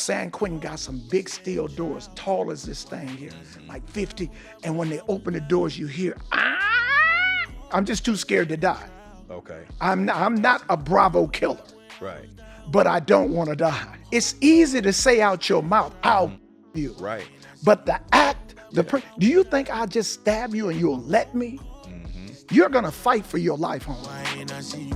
San Quentin got some big steel doors, tall as this thing here, like 50. And when they open the doors, you hear, ah! I'm just too scared to die. Okay. I'm not a Bravo killer. Right. But I don't want to die. It's easy to say out your mouth, I'll you. Right. But the act, do you think I'll just stab you and you'll let me? You're going to fight for your life, homie.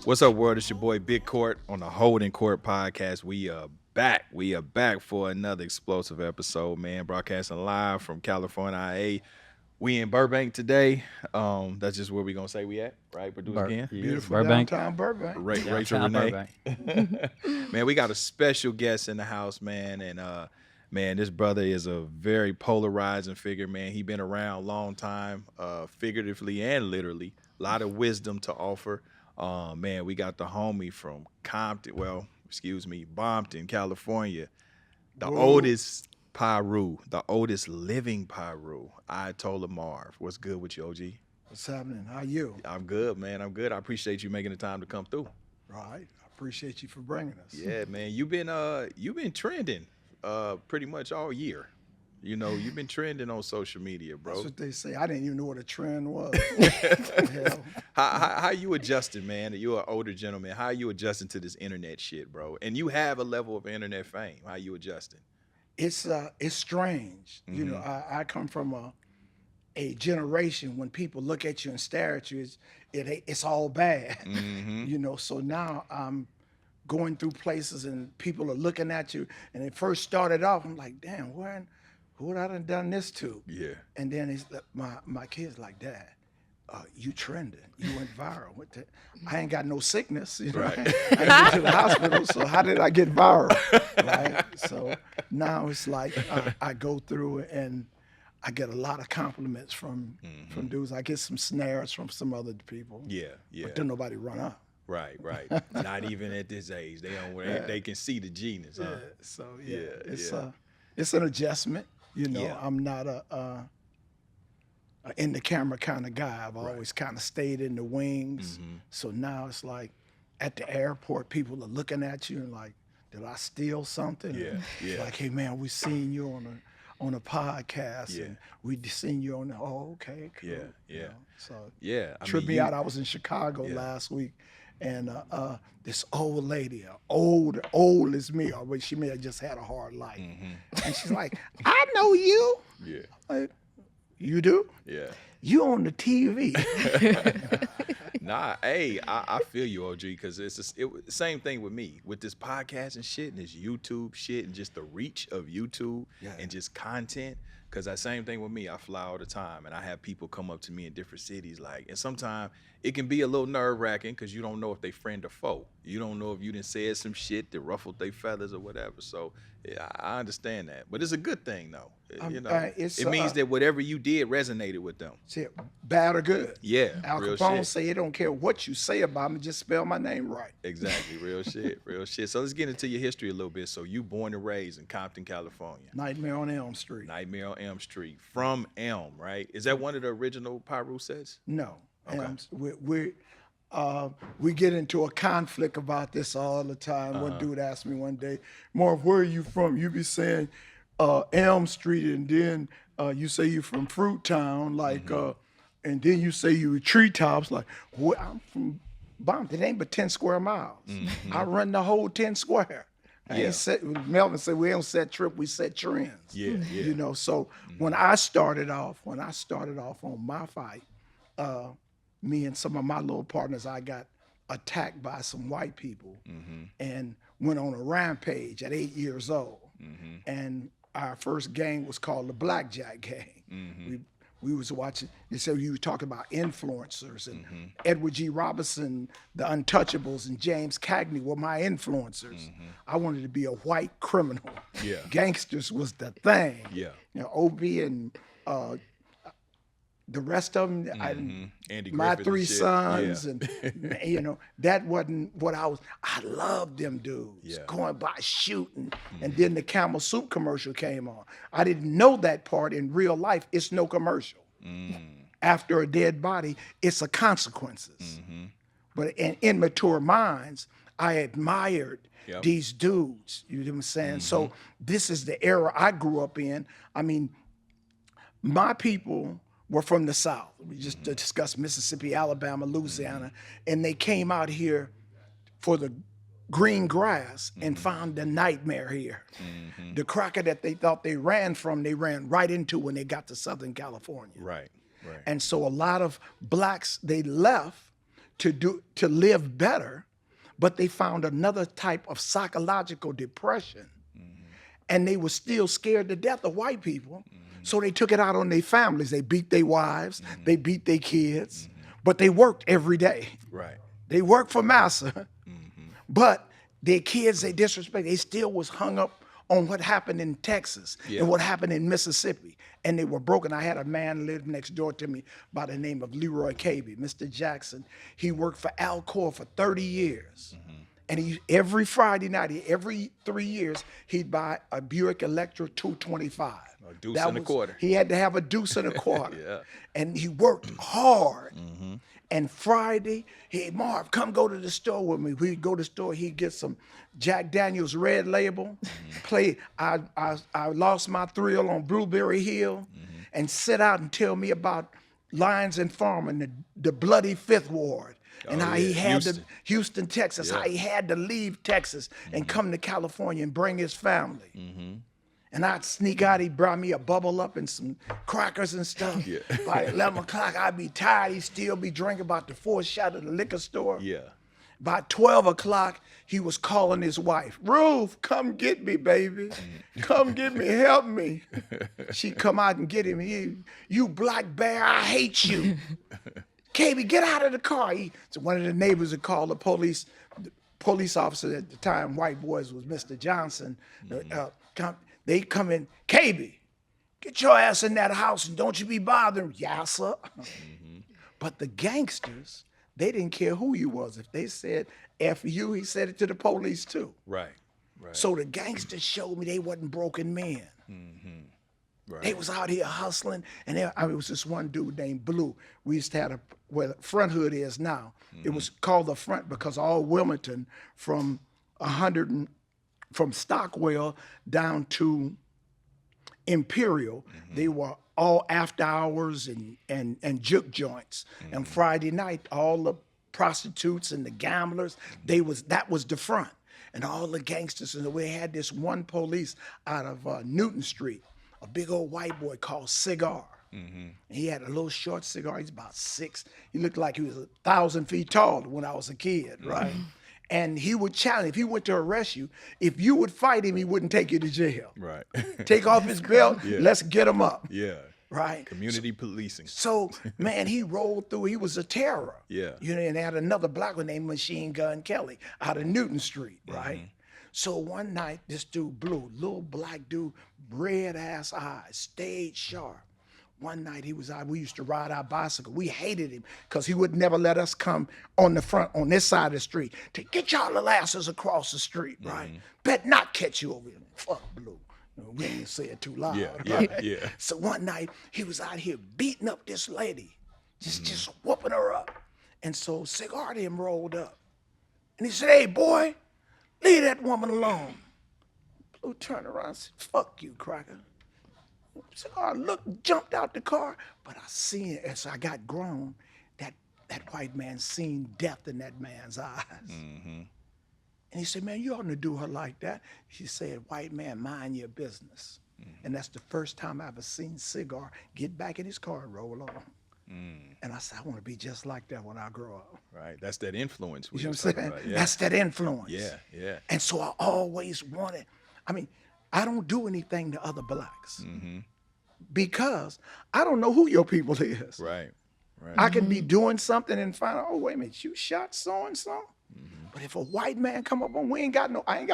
What's up, world? It's your boy Big Court on the Holdin Court Podcast. We are back. We are back for another explosive episode, man. Broadcasting live from California, IA. We in Burbank today. That's just where we gonna say we at, right? Producer Ken? Beautiful Burbank. downtown Burbank. Rachel Renee. Man, we got a special guest in the house, man. And man, this brother is a very polarizing figure, man. He been around a long time, figuratively and literally. A lot of wisdom to offer. Man, we got the homie from Compton, Bompton, California. The oldest Piru, the oldest living Piru, Ayatollah Marv. What's good with you, OG? What's happening? How you? I'm good, man. I'm good. I appreciate you making the time to come through. Right. I appreciate you for bringing us. Yeah, man. You've been trending pretty much all year. You know, you've been trending on social media, bro. That's what they say. I didn't even know what a trend was. Hell. How you adjusting, man? You're an older gentleman. How you adjusting to this internet shit, bro? And you have a level of internet fame. How you adjusting? It's strange. You know, I come from a generation when people look at you and stare at you, it's all bad. You know, so now I'm going through places and people are looking at you. And it first started off, I'm like, damn, who would I done this to? Yeah. And then my kids like, Dad, you trending. You went viral. I ain't got no sickness. You know? Right. I ain't been to the hospital, so how did I get viral? Right? So now it's like I go through and I get a lot of compliments from dudes. I get some snares from some other people. Yeah. But then nobody run up. Right. Not even at this age. They can see the genius. Huh? Yeah. So it's an adjustment. You know, I'm not a in the camera kind of guy. I've always kind of stayed in the wings. So now it's like at the airport, people are looking at you and like, did I steal something? Yeah. Like, hey man, we seen you on a podcast and we seen you on okay, cool. Yeah. You know? So tripped me out. I was in Chicago last week and this old lady, old as me, or she may have just had a hard life. And she's like, I know you. Yeah. Like, you do? Yeah. You on the TV. Nah, hey, I feel you, OG, because it's the same thing with me. With this podcast and shit and this YouTube shit and just the reach of YouTube and just content. Because that same thing with me, I fly all the time and I have people come up to me in different cities. And sometimes it can be a little nerve-wracking because you don't know if they friend or foe. You don't know if you done said some shit that ruffled their feathers or whatever. So yeah, I understand that. But it's a good thing, though. You know, it means that whatever you did resonated with them. Bad or good. Yeah, Al Capone say it don't care what you say about me, just spell my name right. Exactly, real shit. So let's get into your history a little bit. So you born and raised in Compton, California. Nightmare on Elm Street. From Elm, right? Is that one of the original Piru sets? No. Okay. We get into a conflict about this all the time. One dude asked me one day, Marv, where are you from? You be saying Elm Street, and then you say you from Fruit Town, and then you say you treetops. Like, well, I'm from Bompton. It ain't but 10 square miles. I run the whole 10 square. Melvin said we don't set trip, we set trends. Yeah. You know, so when I started off on my fight, me and some of my little partners, I got attacked by some white people and went on a rampage at 8 years old. And our first gang was called the Blackjack Gang. We was watching, so you were talking about influencers and Edward G. Robinson, the Untouchables, and James Cagney were my influencers. I wanted to be a white criminal. Yeah. Gangsters was the thing. Yeah. You know, OB and the rest of them, my three sons, and you know, that wasn't what I was. I loved them dudes going by shooting, and then the Camel Soup commercial came on. I didn't know that part in real life. It's no commercial. After a dead body, it's a consequences. But in immature minds, I admired these dudes. You know what I'm saying? So this is the era I grew up in. I mean, my people were from the South. We just discussed Mississippi, Alabama, Louisiana, and they came out here for the green grass and found the nightmare here. The cracker that they thought they ran from, they ran right into when they got to Southern California. Right. And so a lot of blacks, they left to live better, but they found another type of psychological depression. And they were still scared to death of white people. So they took it out on their families. They beat their wives, they beat their kids, but they worked every day. Right. They worked for massa, but their kids, they disrespect. They still was hung up on what happened in Texas and what happened in Mississippi. And they were broken. I had a man live next door to me by the name of Leroy Cabey, Mr. Jackson. He worked for Alcor for 30 years. And every Friday night, every 3 years, he'd buy a Buick Electra 225. A deuce and a quarter. He had to have a deuce and a quarter. Yeah. And he worked hard. And Friday, hey, Marv, come go to the store with me. We'd go to the store, he'd get some Jack Daniels Red Label, play I Lost My Thrill on Blueberry Hill, and sit out and tell me about Lyons and Farm and the bloody Fifth Ward. And how he had to, Houston, Texas, how he had to leave Texas and come to California and bring his family. And I'd sneak out, he'd brought me a bubble up and some crackers and stuff. By 11 o'clock, I'd be tired, he'd still be drinking about the fourth shot at the liquor store. By 12 o'clock, he was calling his wife, Ruth, come get me, baby. Come get me, help me. She'd come out and get him. You black bear, I hate you. KB, get out of the car. So one of the neighbors would call the police officer at the time, white boys, was Mr. Johnson. They come in, KB, get your ass in that house and don't you be bothering. Yeah, sir. But the gangsters, they didn't care who you was. If they said F you, he said it to the police too. Right. So the gangsters showed me they wasn't broken men. They was out here hustling, and it was this one dude named Blue. We used to have where the front hood is now. It was called the front because all Wilmington from from Stockwell down to Imperial, they were all after hours and juke joints. And Friday night, all the prostitutes and the gamblers, that was the front. And all the gangsters, and we had this one police out of Newton Street, a big old white boy called Cigar. And he had a little short cigar. He's about 6. He looked like he was 1,000 feet tall when I was a kid, right? And he would challenge, if he went to arrest you, if you would fight him, he wouldn't take you to jail. Right. Take off his belt, let's get him up. Right? Community policing. So, man, he rolled through. He was a terror. Yeah. You know, and they had another black one named Machine Gun Kelly out of Newton Street, right? So one night, this dude, Blue, little black dude, red ass eyes, stayed sharp. One night he was out, we used to ride our bicycle. We hated him because he would never let us come on the front, on this side of the street, to get y'all little asses across the street, right? Bet not catch you over here. Fuck Blue. We didn't say it too loud. Right? So one night he was out here beating up this lady, just whooping her up. And so Cigar him rolled up. And he said, hey boy, leave that woman alone. Blue turned around and said, fuck you, cracker. Cigar jumped out the car, but I seen it as I got grown, that white man seen death in that man's eyes. And he said, man, you oughtn't to do her like that. She said, white man, mind your business. And that's the first time I ever seen Cigar get back in his car and roll on. And I said, I want to be just like that when I grow up. Right, that's that influence. You know what I'm saying? That's that influence. Yeah. And so I always wanted, I don't do anything to other blacks because I don't know who your people is. Right. I can be doing something and find out, oh, wait a minute, you shot so-and-so? But if a white man come up on, I ain't got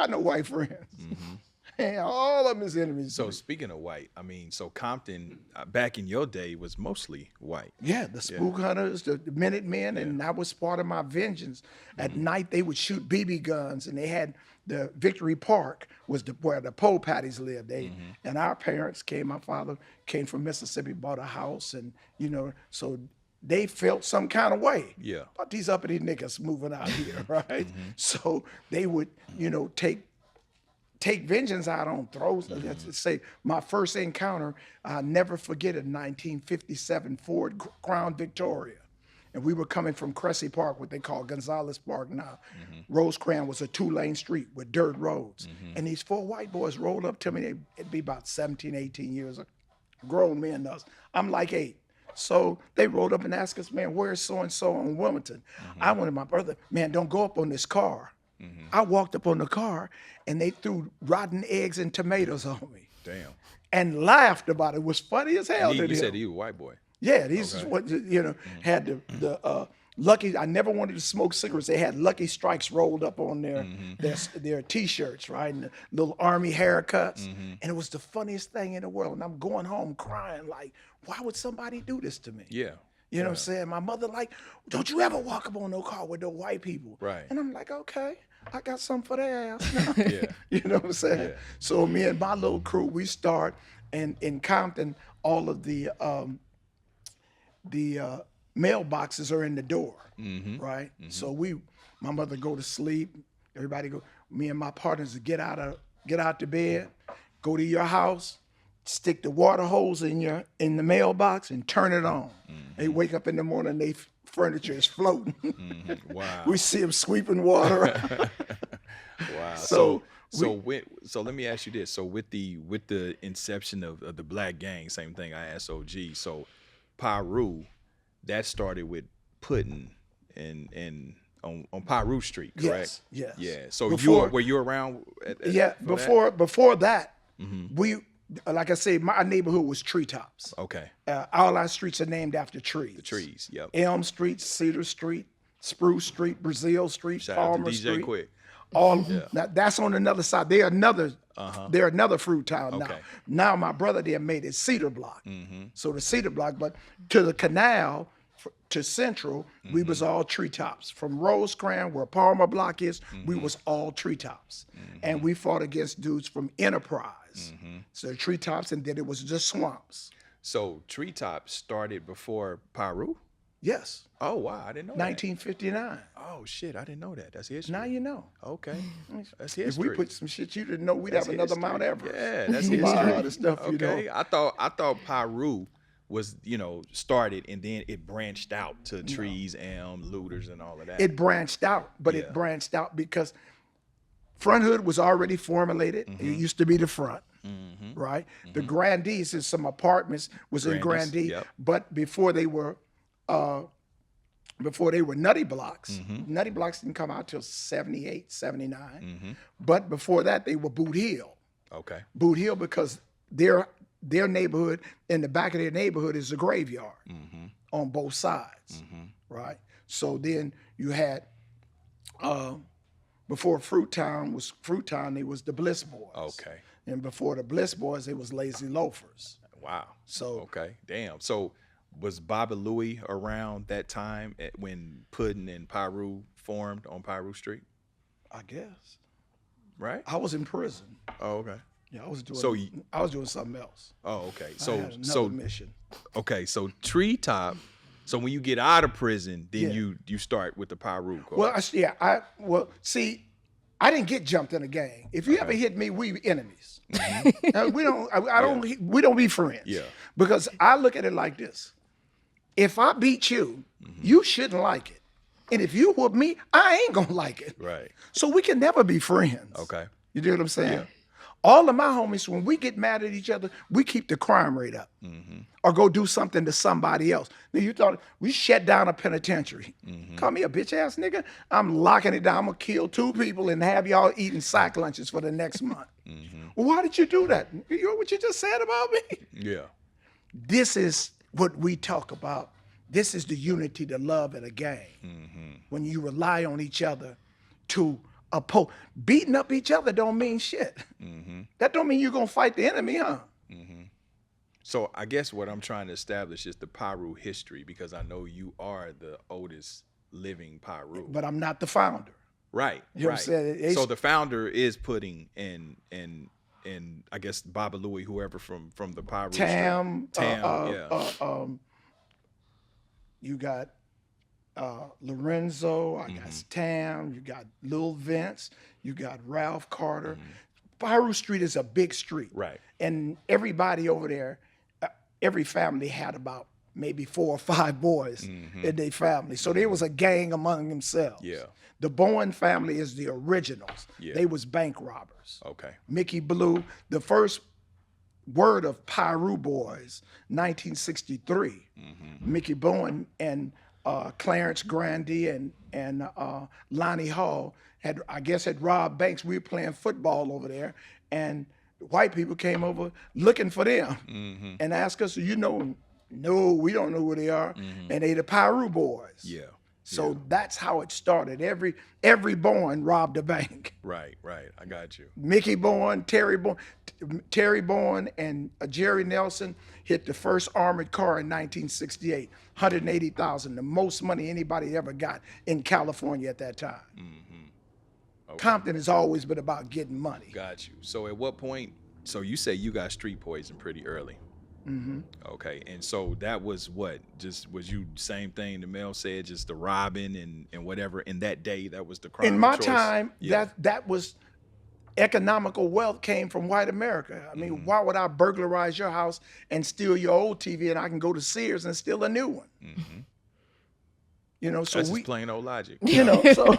no white friends. And all of them is enemies. So speaking of white, so Compton, back in your day, was mostly white. Yeah, the spook hunters, the Minutemen, and that was part of my vengeance. At night, they would shoot BB guns, and they had the Victory Park was where the pole patties lived. And our parents came, my father came from Mississippi, bought a house, and, so they felt some kind of way. Yeah. But these uppity niggas moving out here, right? So they would, take vengeance out on throws. Let's say my first encounter, I'll never forget it, 1957 Ford Crown Victoria. And we were coming from Cressy Park, what they call Gonzales Park now. Rosecrans was a 2-lane street with dirt roads. And these 4 white boys rolled up to me. It'd be about 17, 18 years, grown men. I'm like 8. So they rolled up and asked us, man, where's so-and-so on Wilmington? I went to my brother, man, don't go up on this car. I walked up on the car and they threw rotten eggs and tomatoes on me. Damn. And laughed about it. It was funny as hell. You said you were a white boy. Yeah, these is what, had the Lucky, I never wanted to smoke cigarettes. They had Lucky Strikes rolled up on their T-shirts, right? And the little army haircuts. And it was the funniest thing in the world. And I'm going home crying like, why would somebody do this to me? Yeah. You know what I'm saying? My mother like, don't you ever walk up on no car with no white people. Right. And I'm like, okay, I got something for their ass now. Yeah. You know what I'm saying? Yeah. So me and my little crew, we start, and in Compton, all of the mailboxes are in the door, right? So my mother go to sleep, everybody go, me and my partners would get out to bed, go to your house, stick the water hose in the mailbox and turn it on. They wake up in the morning, they furniture is floating. Wow. We see them sweeping water. Wow. So let me ask you this. So with the inception of the Black Gang, same thing I asked OG. So Piru, that started with Puddin' and on Piru Street, correct? Yes. Yeah. So Before- were you around? Before that, we, like I say, my neighborhood was treetops. Okay. All our streets are named after trees. The trees. Yep. Elm Street, Cedar Street, Spruce Street, Brazil Street, Shout out to Palmer DJ Street. Quick. Now, that's on another side. They're another fruit town now. Okay. Now my brother there made it Cedar Block. So the Cedar Block, but to the canal, to Central, we was all treetops. From Rosecrans, where Palmer Block is, we was all treetops. And we fought against dudes from Enterprise. So treetops, and then it was just swamps. So treetops started before Piru? Yes. Oh wow, I didn't know 1959. that. Oh shit, I didn't know that. That's history. Now you know. Okay. That's If history. we put some shit you didn't know, we'd That's have another history. Mount Everest. Yeah, that's A lot history. of other stuff, Okay. I thought Piru was, started and then it branched out to trees, looters and all of that. It branched out, but it branched out because Front Hood was already formulated. It used to be the front, right? The Grandees and some apartments was in Grandees, Grandee, yep. but before they were Nutty Blocks. Nutty Blocks didn't come out till 78, 79. But before that, they were Boot Hill. Okay. Boot Hill because their neighborhood, in the back of their neighborhood is a graveyard on both sides, right? So then you had, before Fruittown, it was the Bliss Boys. Okay. And before the Bliss Boys, it was Lazy Loafers. Wow. So okay, damn. So was Bobby Louie around that time when Puddin' and Piru formed on Piru Street? I guess. Right? I was in prison. Oh, okay. Yeah, I was doing something else. Oh, okay. I had another mission. Okay, so Treetop. So when you get out of prison, then you start with the Piru. Well, see, I didn't get jumped in a gang. If you ever hit me, we enemies. We don't be friends. Yeah. Because I look at it like this. If I beat you, you shouldn't like it. And if you whoop me, I ain't gonna like it. Right. So we can never be friends. Okay. You know what I'm saying? Yeah. All of my homies, when we get mad at each other, we keep the crime rate up. Or go do something to somebody else. Now you thought we shut down a penitentiary. Call me a bitch ass nigga. I'm locking it down. I'm gonna kill 2 people and have y'all eating sack lunches for the next month. Well, why did you do that? You know what you just said about me? Yeah. This is what we talk about. This is the unity, the love of the gang. When you rely on each other to oppose. Beating up each other don't mean shit. That don't mean you're gonna fight the enemy, huh? So I guess what I'm trying to establish is the Piru history, because I know you are the oldest living Piru. But I'm not the founder. Right. You know what I'm saying? So the founder is Pudding and I guess Baba Louie, whoever from the Piru. Tam, you got Lorenzo, I got Tam, you got Lil Vince, you got Ralph Carter. Piru Street is a big street. Right. And everybody over there, every family had about maybe 4 or 5 boys in their family. So there was a gang among themselves. Yeah. The Bowen family is the originals. Yeah. They was bank robbers. Okay. Mickey Blue, the first word of Piru Boys, 1963. Mickey Bowen and Clarence Grandy and Lonnie Hall had robbed banks. We were playing football over there, and white people came over looking for them and asked us, you know them? No, we don't know who they are. And they the Piru Boys. Yeah. So that's how it started. Every Bowen robbed a bank. Right. I got you. Mickey Bowen, Terry Bowen, and Jerry Nelson hit the first armored car in 1968, $180,000, the most money anybody ever got in California at that time. Okay. Compton has always been about getting money. Got you. So at what point? So you say you got street poison pretty early. Okay, and so that was what? Just was you same thing the Mel said, just the robbing and whatever. In that day, that was the crime. In my choice. time, that was economical wealth came from white America. I mean, why would I burglarize your house and steal your old TV, and I can go to Sears and steal a new one? You know, so that's just plain old logic. You know, so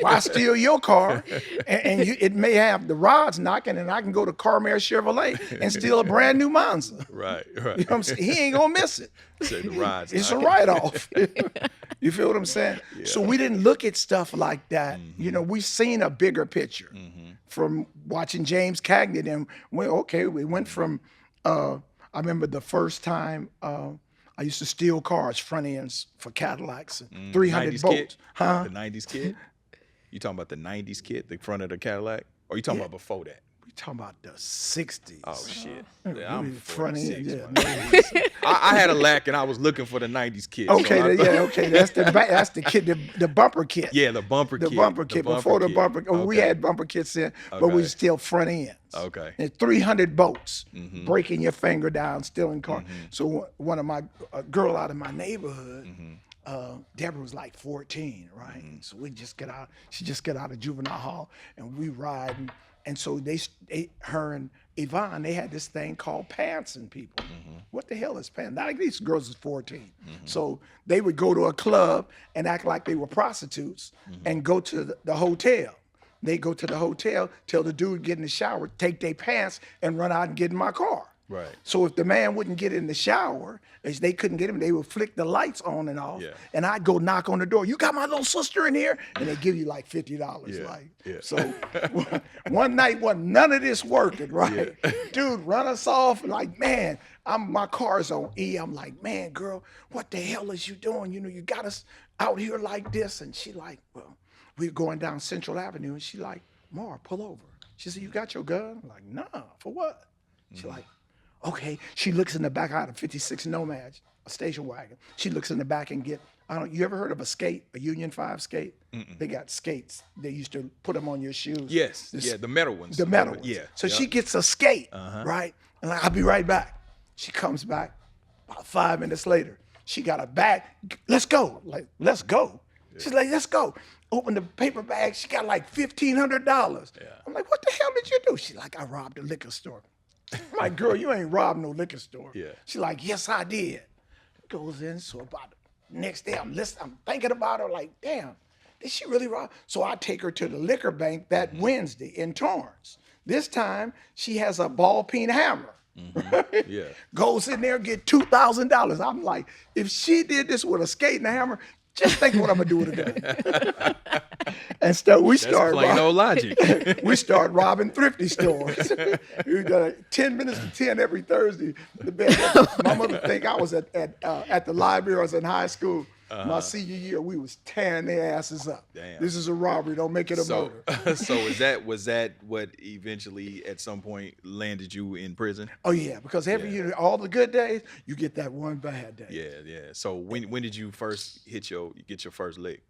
why steal your car? And it may have the rods knocking, and I can go to Carmel Chevrolet and steal a brand new Monza. Right. You know what I'm saying? He ain't gonna miss it. Say the rods. It's a write-off. You feel what I'm saying? Yeah. So we didn't look at stuff like that. You know, we've seen a bigger picture from watching James Cagney. And we went from. I remember the first time. I used to steal cars, front ends for Cadillacs, and 300 boats. Kid? Huh? The 90s kid? You talking about the 90s kid, the front of the Cadillac? Or you talking about before that? We talking about the 60s. Oh, shit. Yeah, I'm front end, 46, I had a lack and I was looking for the 90s kid. Okay, that's the kid, the bumper kit. Yeah, the bumper kit. The bumper kit. Before the bumper kit. We had bumper kits in, but we still front ends. Okay. And 300 boats, breaking your finger down, stealing cars. So one of my girl out of my neighborhood, Deborah was like 14, right? And so she just got out of juvenile hall, and we riding. And so her and Yvonne, they had this thing called pantsing people. What the hell is pants? Like these girls is 14. So they would go to a club and act like they were prostitutes and go to the hotel. They go to the hotel, tell the dude get in the shower, take their pants and run out and get in my car. Right. So if the man wouldn't get in the shower, as they couldn't get him, they would flick the lights on and off. Yeah. And I'd go knock on the door. You got my little sister in here? And they give you like $50. So one night wasn't none of this working, right? Yeah. Dude, run us off. Like, man, my car's on E. I'm like, man, girl, what the hell is you doing? You know, you got us out here like this. And she like, well, we're going down Central Avenue. And she like, Marv, pull over. She said, you got your gun? I'm like, nah, for what? She like, okay. She looks in the back. I had a 56 Nomad, a station wagon. She looks in the back and you ever heard of a skate, a Union 5 skate? They got skates. They used to put them on your shoes. Yes, the metal ones. The metal ones. Yeah. So she gets a skate, right? And like, I'll be right back. She comes back about 5 minutes later. She got a bag. Let's go. Like, let's go. Yeah. She's like, let's go. Open the paper bag. She got like $1,500. Yeah. I'm like, what the hell did you do? She's like, I robbed a liquor store. I'm like, girl, you ain't robbed no liquor store. Yeah. She's like, yes, I did. Goes in, so about the next day, I'm thinking about her like, damn, did she really rob? So I take her to the liquor bank that Wednesday in Torrance. This time, she has a ball peen hammer. Right? Yeah. Goes in there, get $2,000. I'm like, if she did this with a skate and a hammer, just think what I'm gonna do with it. And so we start plain old logic. We start robbing thrifty stores. We got 10 minutes to 10 every Thursday. My mother think I was at the library. I was in high school. My senior year, we was tearing their asses up. Damn. This is a robbery. Don't make it a murder. So was that what eventually at some point landed you in prison? Oh yeah, because every year, all the good days, you get that one bad day. Yeah. So when did you first get your first lick?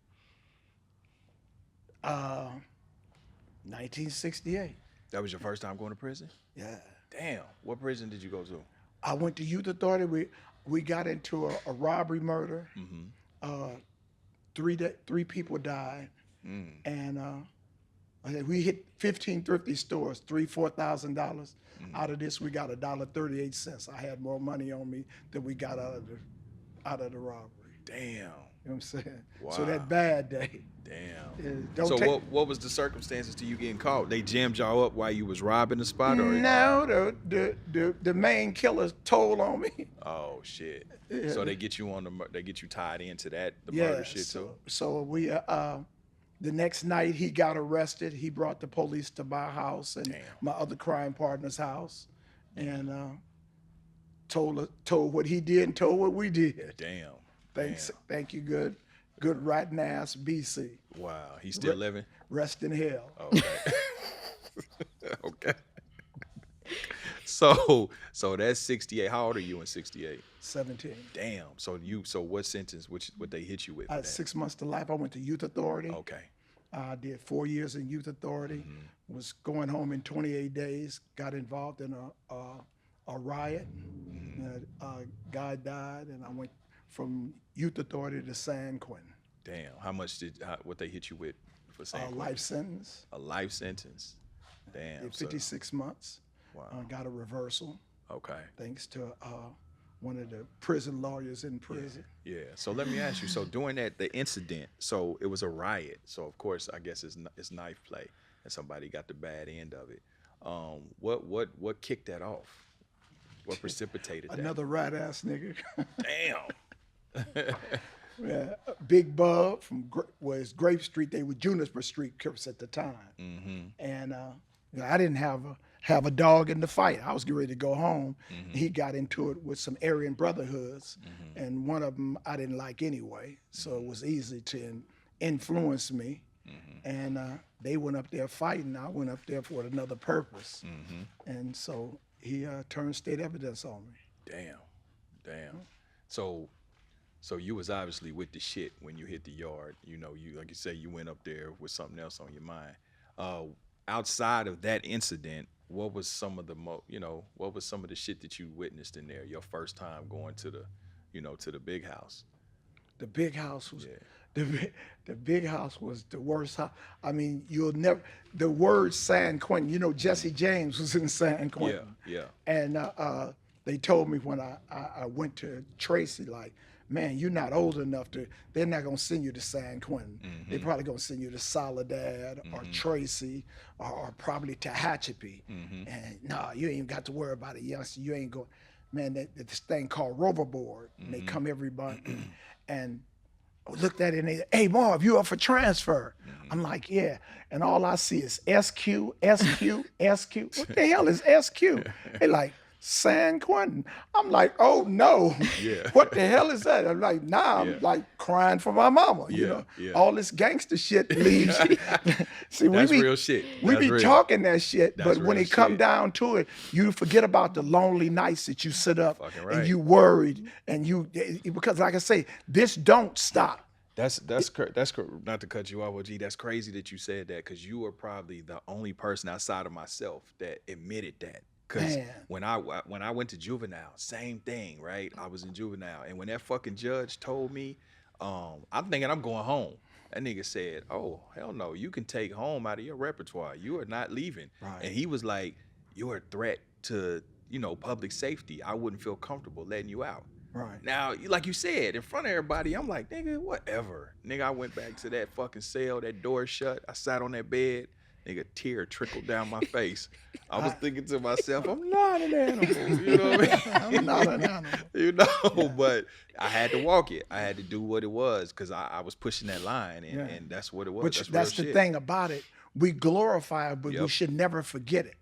1968. That was your first time going to prison? Yeah. Damn. What prison did you go to? I went to Youth Authority. We got into a robbery murder. Three people died, and we hit 15 thrifty stores, $4,000. Out of this, we got $1.38. I had more money on me than we got out of the robbery. Damn. You know what I'm saying? Wow. So that bad day. Damn. So what was the circumstances to you getting caught? They jammed y'all up while you was robbing the spot, or no? The main killer told on me. Oh shit. Yeah. So they get you tied into that the yeah, murder shit too. So we the next night he got arrested. He brought the police to my house and my other crime partner's house, and told what he did and told what we did. Damn. Thank you, good rotten ass BC. Wow, he's still living? Rest in hell. Okay. Okay. So that's 68. How old are you in 68? 17. Damn. So what sentence, what they hit you with? I had 6 months to life. I went to youth authority. Okay. I did 4 years in youth authority. Was going home in 28 days. Got involved in a riot. A guy died, and I went from youth authority to San Quentin. Damn. What they hit you with for San Quentin? Life sentence. A life sentence. Damn. Did 56 months. Wow. Got a reversal. Okay. Thanks to one of the prison lawyers in prison. Yeah. So let me ask you. So during the incident, so it was a riot. So of course, I guess it's knife play, and somebody got the bad end of it. What kicked that off? What precipitated that? Another rat ass nigga. Damn. Yeah, Big Bub from was Grape Street. They were Juniper Street Crips at the time, and I didn't have a dog in the fight. I was getting ready to go home. He got into it with some Aryan Brotherhoods, and one of them I didn't like anyway, so it was easy to influence me. And they went up there fighting. I went up there for another purpose, and so he turned state evidence on me. Damn. So you was obviously with the shit when you hit the yard. You know, like you say, you went up there with something else on your mind. Outside of that incident, what was some of the shit that you witnessed in there? Your first time going to the big house. The big house was the big house was the worst house. I mean, you'll never. The word San Quentin. You know, Jesse James was in San Quentin. Yeah. And they told me when I went to Tracy, like, man, you're not old enough to. They're not gonna send you to San Quentin. They're probably gonna send you to Soledad or Tracy or probably to Tehachapi. And no, you ain't even got to worry about it, youngster. You ain't going. Man, this thing called Roverboard. And they come every month and looked at it and they, hey Marv, you up for transfer? I'm like, yeah. And all I see is SQ. What the hell is SQ? They like, San Quentin. I'm like, oh no. Yeah. What the hell is that? I'm like, nah, I'm like crying for my mama. You know, all this gangster shit leaves. See, that's real shit. We be talking that shit, That's but when real it come shit. down to it, you forget about the lonely nights that you sit up Fucking right. and you worried and because like I say, this don't stop. That's not to cut you off, OG. That's crazy that you said that, because you are probably the only person outside of myself that admitted that. Because when I went to juvenile, same thing, right? I was in juvenile, and when that fucking judge told me, I'm thinking I'm going home. That nigga said, "Oh hell no, you can take home out of your repertoire. You are not leaving." Right. And he was like, "You're a threat to public safety. I wouldn't feel comfortable letting you out." Right. Now, like you said, in front of everybody, I'm like, nigga, whatever. Nigga, I went back to that fucking cell, that door shut. I sat on that bed. Nigga, tear trickled down my face. I was thinking to myself, I'm not an animal. You know what I mean? I'm not an animal. But I had to walk it. I had to do what it was, because I was pushing that line, and that's what it was. But that's the thing about it. We glorify it, but we should never forget it.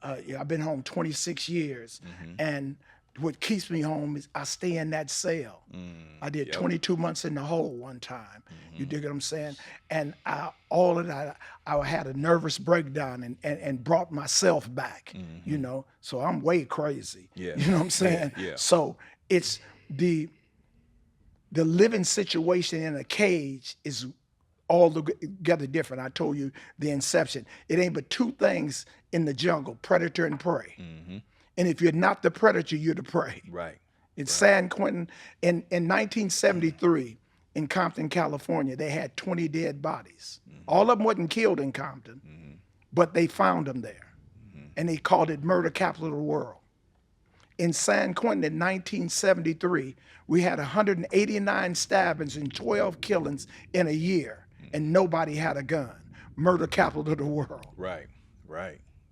I've been home 26 years, and what keeps me home is I stay in that cell. I did 22 months in the hole one time. You dig what I'm saying? And all of that, I had a nervous breakdown and brought myself back, so I'm way crazy. Yeah. You know what I'm saying? Yeah. So it's the living situation in a cage is altogether different. I told you the inception. It ain't but two things in the jungle: predator and prey. And if you're not the predator, you're the prey. Right. In San Quentin, in 1973, in Compton, California, they had 20 dead bodies. All of them wasn't killed in Compton, but they found them there. And they called it murder capital of the world. In San Quentin in 1973, we had 189 stabbings and 12 killings in a year, and nobody had a gun. Murder capital of the world. Right.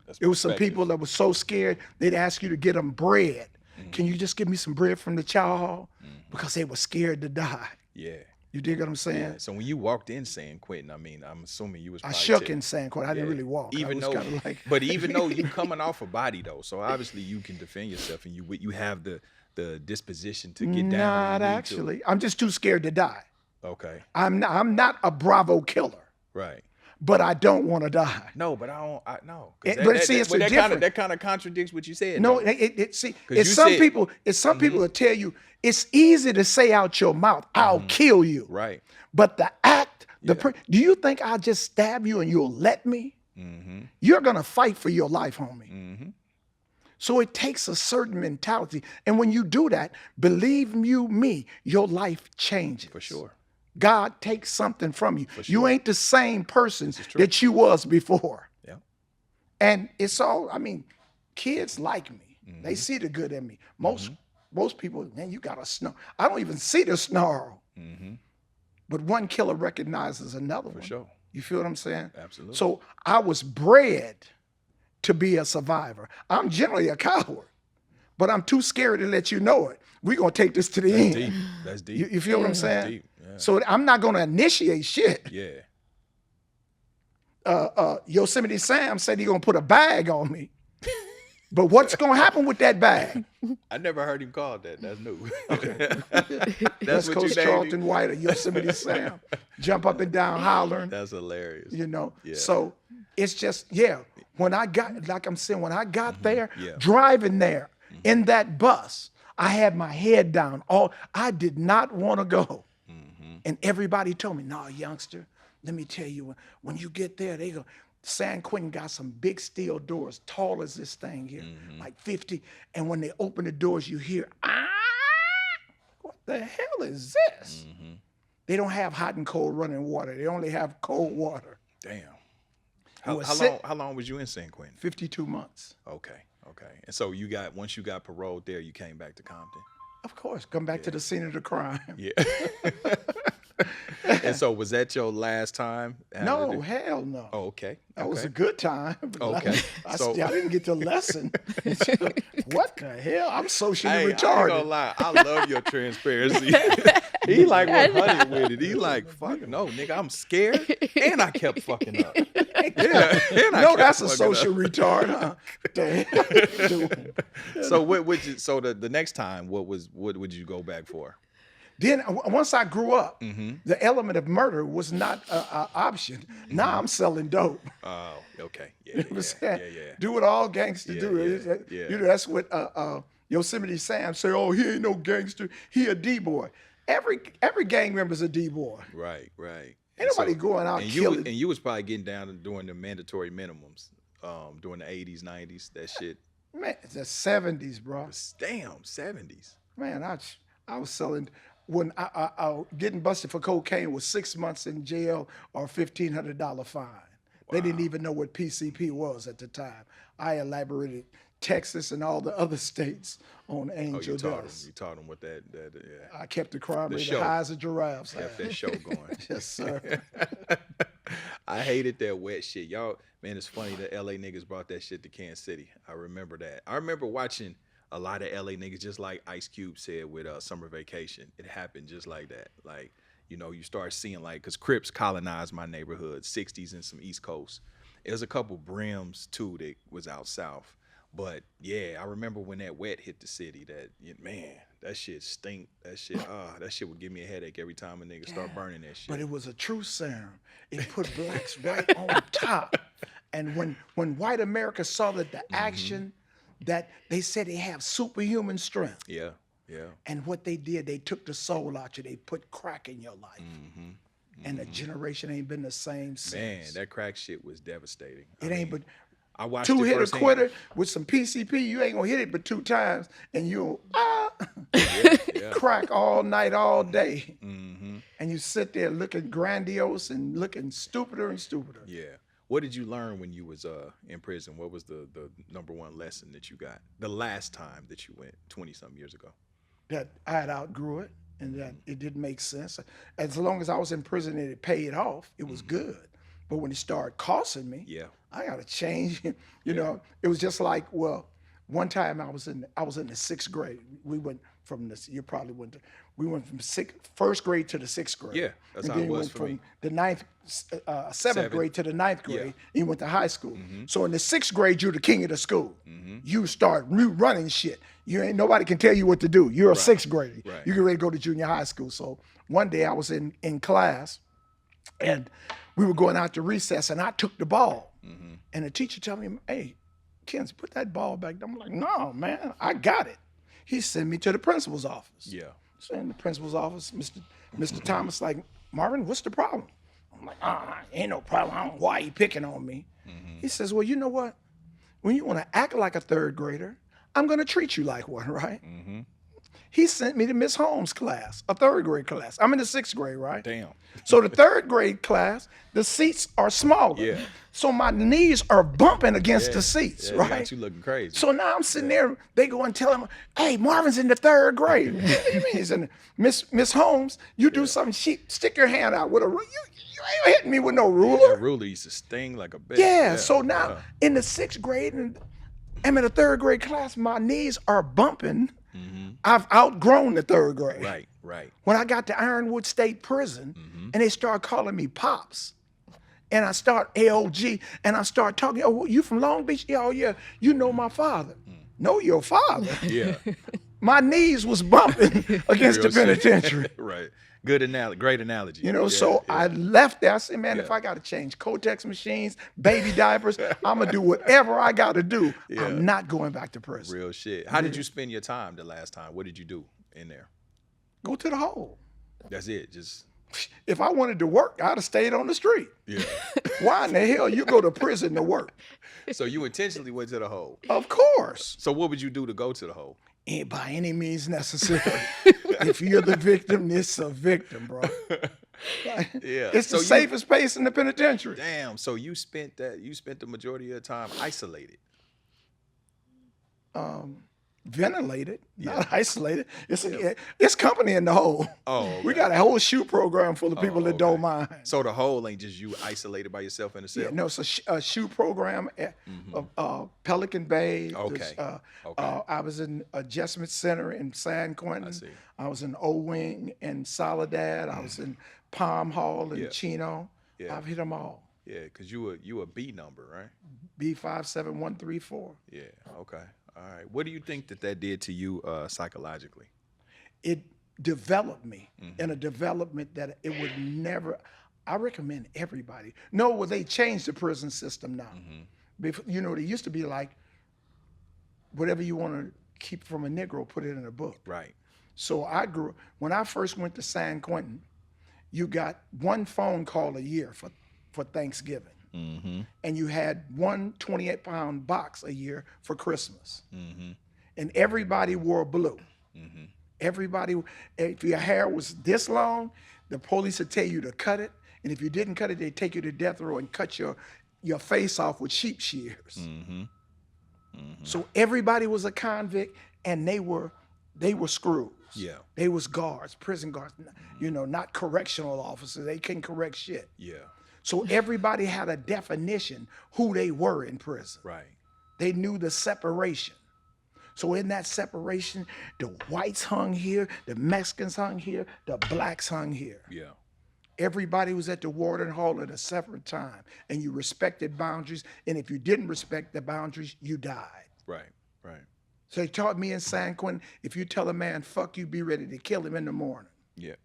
That's It was some perspective. people that were so scared, they'd ask you to get them bread. Can you just give me some bread from the chow hall? Because they were scared to die. Yeah. You dig what I'm saying? Yeah. So when you walked in San Quentin, I mean, I'm assuming you was I probably shook in San Quentin. I didn't really walk. Even I was though, kinda like, but even though you coming off a body though, so obviously you can defend yourself and you have the disposition to get down. not actually. I'm just too scared to die. Okay. I'm not a Bravo killer, Right. but I don't want to die. No, but no. But see, it's a different. That kind of contradicts what you said. No, though. see, 'Cause it's you some said- people. It's some people that tell you it's easy to say out your mouth, "I'll kill you," Right. but the act, do you think I'll just stab you and you'll let me? You're gonna fight for your life, homie. So it takes a certain mentality, and when you do that, believe you me, your life changes. For sure. God takes something from you. sure. You ain't the same person is true. that you was before. Yeah. And it's all, I mean, kids like me. They see the good in me. Most people, man, you got to snarl. I don't even see the snarl. But one killer recognizes another one. For sure. You feel what I'm saying? Absolutely. So I was bred to be a survivor. I'm generally a coward, but I'm too scared to let you know it. We're going to take this to the end. Deep. That's deep. You feel what I'm saying? Deep. Yeah. So I'm not going to initiate shit. Yeah. Yosemite Sam said he going to put a bag on me. But what's going to happen with that bag? I never heard him called that. That's new. That's what you Coach named Charlton him? White or Yosemite Sam. Jump up and down hollering. That's hilarious. You know, Yeah. so it's just, when I got, like I'm saying, when I got there, Yeah. driving there in that bus, I had my head down. I did not want to go. And everybody told me, no, youngster, let me tell you, when you get there, they go, San Quentin got some big steel doors, tall as this thing here, like 50. And when they open the doors, you hear, what the hell is this? They don't have hot and cold running water. They only have cold water. Damn. was How long was you in San Quentin? 52 months. Okay. And so once you got paroled there, you came back to Compton. Of course, come back to the scene of the crime. Yeah. And so was that your last time? No, hell no. Oh, okay. That was a good time. Okay. I So- didn't get the lesson. What the hell? I'm socially Hey, I ain't retarded. gonna lie. I love your transparency. He like 100 with it. He like, fuck no, nigga, I'm scared. And I kept fucking up. Yeah. And I No, kept that's a fucking up. social retard. Huh? What the hell are you doing? So what would you, so the next time, what would you go back for? Then once I grew up, Mm-hmm. the element of murder was not an option. Now I'm selling dope. Oh, okay. Yeah, You know what I'm saying? yeah. Do what all gangsters Yeah, do. yeah. You know, that's what Yosemite Sam say, oh, he ain't no gangster. He a D-boy. Every gang member's a D-boy. Right. Ain't nobody going out killing. And you was probably getting down and doing the mandatory minimums during the 80s, 90s, that shit. Man, it's the 70s, bro. Damn, 70s. Man, I was selling, when I getting busted for cocaine was 6 months in jail or $1,500 fine. They didn't even know what PCP was at the time. I elaborated Texas and all the other states on angel dust. You taught him what that yeah. I kept the crime rate show. high as a giraffe's. Kept that show going. Yes, sir. I hated that wet shit. Y'all, man, it's funny that LA niggas brought that shit to Kansas City. I remember that. I remember watching a lot of LA niggas, just like Ice Cube said with Summer Vacation. It happened just like that. Like, you know, you start seeing because Crips colonized my neighborhood, 60s and some East Coast. There was a couple brims too that was out south. But yeah, I remember when that wet hit the city, that shit stink. That shit would give me a headache every time a nigga start burning that shit. But it was a true serum. It put blacks right on top. And when white America saw that the action, that they said they have superhuman strength. Yeah. And what they did, they took the soul out you. They put crack in your life. And the generation ain't been the same since. Man, that crack shit was devastating. It ain't but I watched two it hit a firsthand. quitter with some PCP. You ain't gonna hit it but 2 times, and you'll crack all night, all day. Mm-hmm. And you sit there looking grandiose and looking stupider and stupider. Yeah. What did you learn when you was in prison? What was the number one lesson that you got the last time that you went 20-something years ago? That I had outgrew it and that it didn't make sense. As long as I was in prison and it paid off, it was good. But when it started costing me, I got to change. You know, it was just like, well, one time I was in the 6th grade. We went from this. You probably went to. We went from first grade to the 6th grade. Yeah, that's and how then it was went for from me. the 7th grade to the 9th grade. Yeah. And you went to high school. So in the 6th grade, you're the king of the school. You start running shit. You ain't nobody can tell you what to do. You're a 6th grader. Right. You get ready to go to junior high school. So one day I was in class, and we were going out to recess, and I took the ball, and the teacher told me, "Hey, Ken, put that ball back." I'm like, "No, man, I got it." He sent me to the principal's office. Yeah. So in the principal's office, Mr. Thomas, like, "Marvin, what's the problem?" I'm like, ain't no problem. I don't know why you picking on me. He says, "Well, you know what? When you want to act like a 3rd grader, I'm going to treat you like one, right?" He sent me to Miss Holmes' class, a 3rd grade class. I'm in the 6th grade, right? Damn. So the 3rd grade class, the seats are smaller. Yeah. So my knees are bumping against the seats, Yeah, right? got you looking crazy. So now I'm sitting there, they go and tell him, "Hey, Marvin's in the 3rd grade." What do you mean he's in the, Miss Holmes, you do something, stick your hand out with a ruler. You ain't hitting me with no ruler. That ruler used to sting like a bitch. Yeah, so now in the 6th grade, and I'm in a 3rd grade class, my knees are bumping. I've outgrown the 3rd grade. Right. When I got to Ironwood State Prison, and they started calling me Pops, and I start AOG, and I start talking, "Oh, you from Long Beach?" "Yeah, oh yeah, you know my father." "Know your father?" Yeah. My knees was bumping against the penitentiary. Right. Good analogy. Great analogy. You know, I left there. I said, "Man, if I got to change Kotex machines, baby diapers, I'm going to do whatever I got to do. I'm not going back to prison." Real shit. How did you spend your time the last time? What did you do in there? Go to the hole. That's it. Just. If I wanted to work, I'd have stayed on the street. Yeah. Why in the hell you go to prison to work? So you intentionally went to the hole. Of course. So what would you do to go to the hole? Ain't by any means necessary. If you're the victim, it's a victim, bro. Yeah. It's the safest place in the penitentiary. Damn. So you spent the majority of your time isolated. Ventilated, not isolated. It's company in the hole. Oh, okay. We got a whole shoe program full of people that don't mind. So the hole ain't just you isolated by yourself in a cell? Yeah, no, it's a shoe program of Pelican Bay. Okay. I was in Adjustment Center in San Quentin. I see. I was in O-Wing and Soledad. I was in Palm Hall and Chino. Yeah. I've hit them all. Yeah, because you a B number, right? B57134. Yeah, okay. All right. What do you think that did to you psychologically? It developed me in a development that it would never. I recommend everybody. No, well, they changed the prison system now. Before, you know, they used to be like, whatever you want to keep from a Negro, put it in a book. Right. So when I first went to San Quentin, you got one phone call a year for Thanksgiving. And you had one 28-pound box a year for Christmas. And everybody wore blue. Everybody, if your hair was this long, the police would tell you to cut it. And if you didn't cut it, they'd take you to death row and cut your face off with sheep shears. So everybody was a convict, and they were screws. Yeah. They was guards, prison guards, you know, not correctional officers. They couldn't correct shit. Yeah. So everybody had a definition who they were in prison. Right. They knew the separation. So in that separation, the whites hung here, the Mexicans hung here, the blacks hung here. Yeah. Everybody was at the warden hall at a separate time, and you respected boundaries. And if you didn't respect the boundaries, you died. Right. Right. So they taught me in San Quentin, if you tell a man, fuck you, be ready to kill him in the morning. Yeah.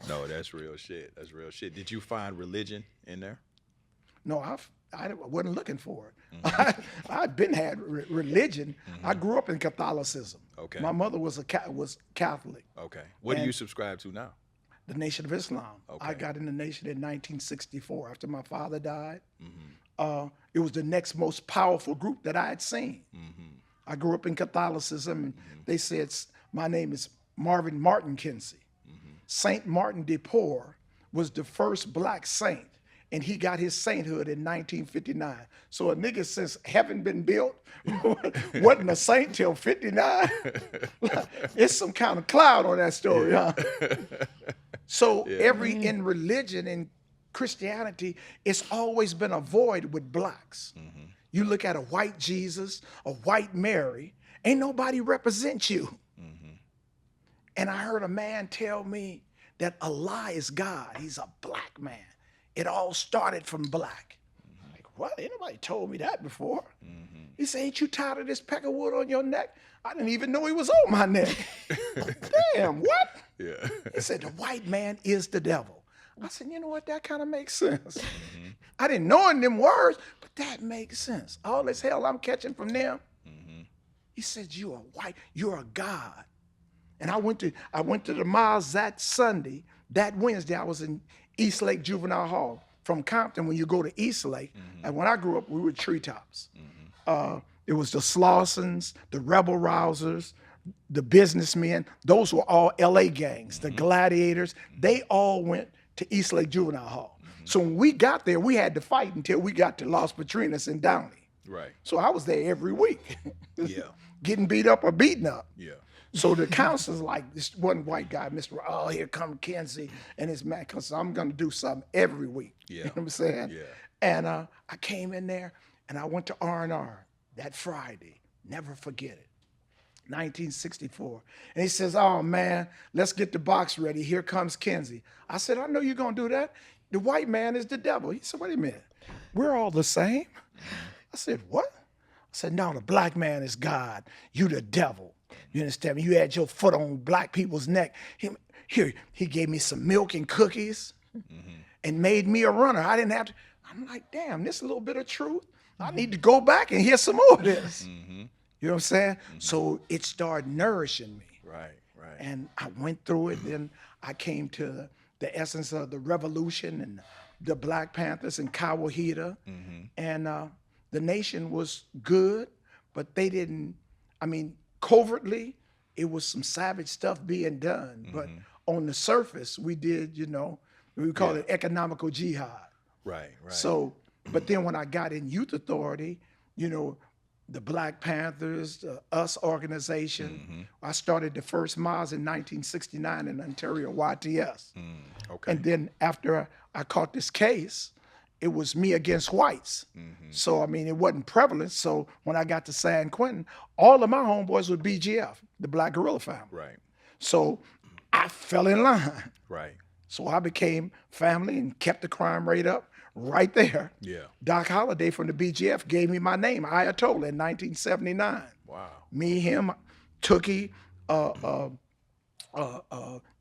No, that's real shit. That's real shit. Did you find religion in there? No, I wasn't looking for it. I'd been had religion. I grew up in Catholicism. Okay. My mother was Catholic. Okay. What do you subscribe to now? The Nation of Islam. Okay. I got in the Nation in 1964 after my father died. It was the next most powerful group that I had seen. I grew up in Catholicism, and they said my name is Marvin Martin Kinsey. Saint Martin de Porres was the first black saint, and he got his sainthood in 1959. So a nigga since heaven been built wasn't a saint till 59. It's some kind of cloud on that story, huh? So in religion and Christianity, it's always been a void with blacks. You look at a white Jesus, a white Mary, ain't nobody represent you. And I heard a man tell me that Allah is God. He's a black man. It all started from black. Like, what? Ain't nobody told me that before. He said, ain't you tired of this peck of wood on your neck? I didn't even know he was on my neck. Damn, what? Yeah. He said, the white man is the devil. I said, you know what? That kind of makes sense. I didn't know in them words, but that makes sense. All this hell I'm catching from them. He said, you are white. You're a God. And I went to the miles that Sunday. That Wednesday, I was in East Lake Juvenile Hall. From Compton, when you go to East Lake, and when I grew up, we were treetops. It was the Slausons, the rebel rousers, the businessmen. Those were all LA gangs, the gladiators. They all went to East Lake Juvenile Hall. So when we got there, we had to fight until we got to Las Petrinas and Downey. Right. So I was there every week. Yeah. Getting beat up or beaten up. Yeah. So the counselor's like, this one white guy, Mr. Oh, here come Kinsey and his man, because I'm going to do something every week. Yeah. You know what I'm saying? Yeah. And I came in there and I went to R&R that Friday. Never forget it. 1964. And he says, oh, man, let's get the box ready. Here comes Kinsey. I said, I know you're going to do that. The white man is the devil. He said, wait a minute. We're all the same? I said, what? I said, no, the black man is God. You the devil. You understand me? You had your foot on black people's neck. He gave me some milk and cookies and made me a runner. I didn't have to. I'm like, damn, this is a little bit of truth. I need to go back and hear some more of this. You know what I'm saying? So it started nourishing me. Right, right. And I went through it. Then I came to the essence of the revolution and the Black Panthers and Kawahita. And the nation was good, but they didn't, covertly, it was some savage stuff being done. But on the surface, we did, we call it economical jihad. Right, right. So, but then when I got in youth authority, the Black Panthers, the US organization, I started the first miles in 1969 in Ontario, YTS. Okay. And then after I caught this case, it was me against whites. So, it wasn't prevalent. So when I got to San Quentin, all of my homeboys were BGF, the Black Guerrilla family. Right. So I fell in line. Right. So I became family and kept the crime rate up right there. Yeah. Doc Holliday from the BGF gave me my name, Ayatollah, in 1979. Wow. Me, him, Tookie,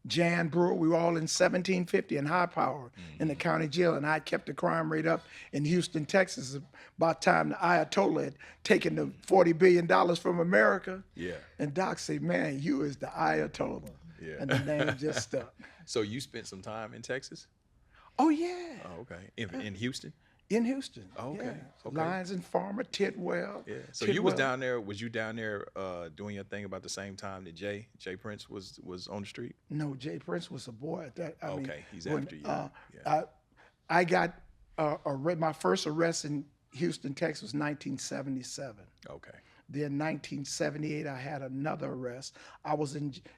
Jan Brewer, we were all in 1750 in high power in the county jail, and I kept the crime rate up in Houston, Texas. About time the Ayatollah had taken the $40 billion from America. Yeah. And Doc said, man, you is the Ayatollah. Yeah. And the name just stuck. So you spent some time in Texas? Oh, yeah. Oh, okay. In Houston? In Houston. Oh, okay. Yeah. Okay. Lions and Farmer, Tidwell. Yeah. So you was down there, was you down there doing your thing about the same time that Jay Prince was on the street? No, Jay Prince was a boy at that. He's after you. I got my first arrest in Houston, Texas was 1977. Okay. Then 1978, I had another arrest.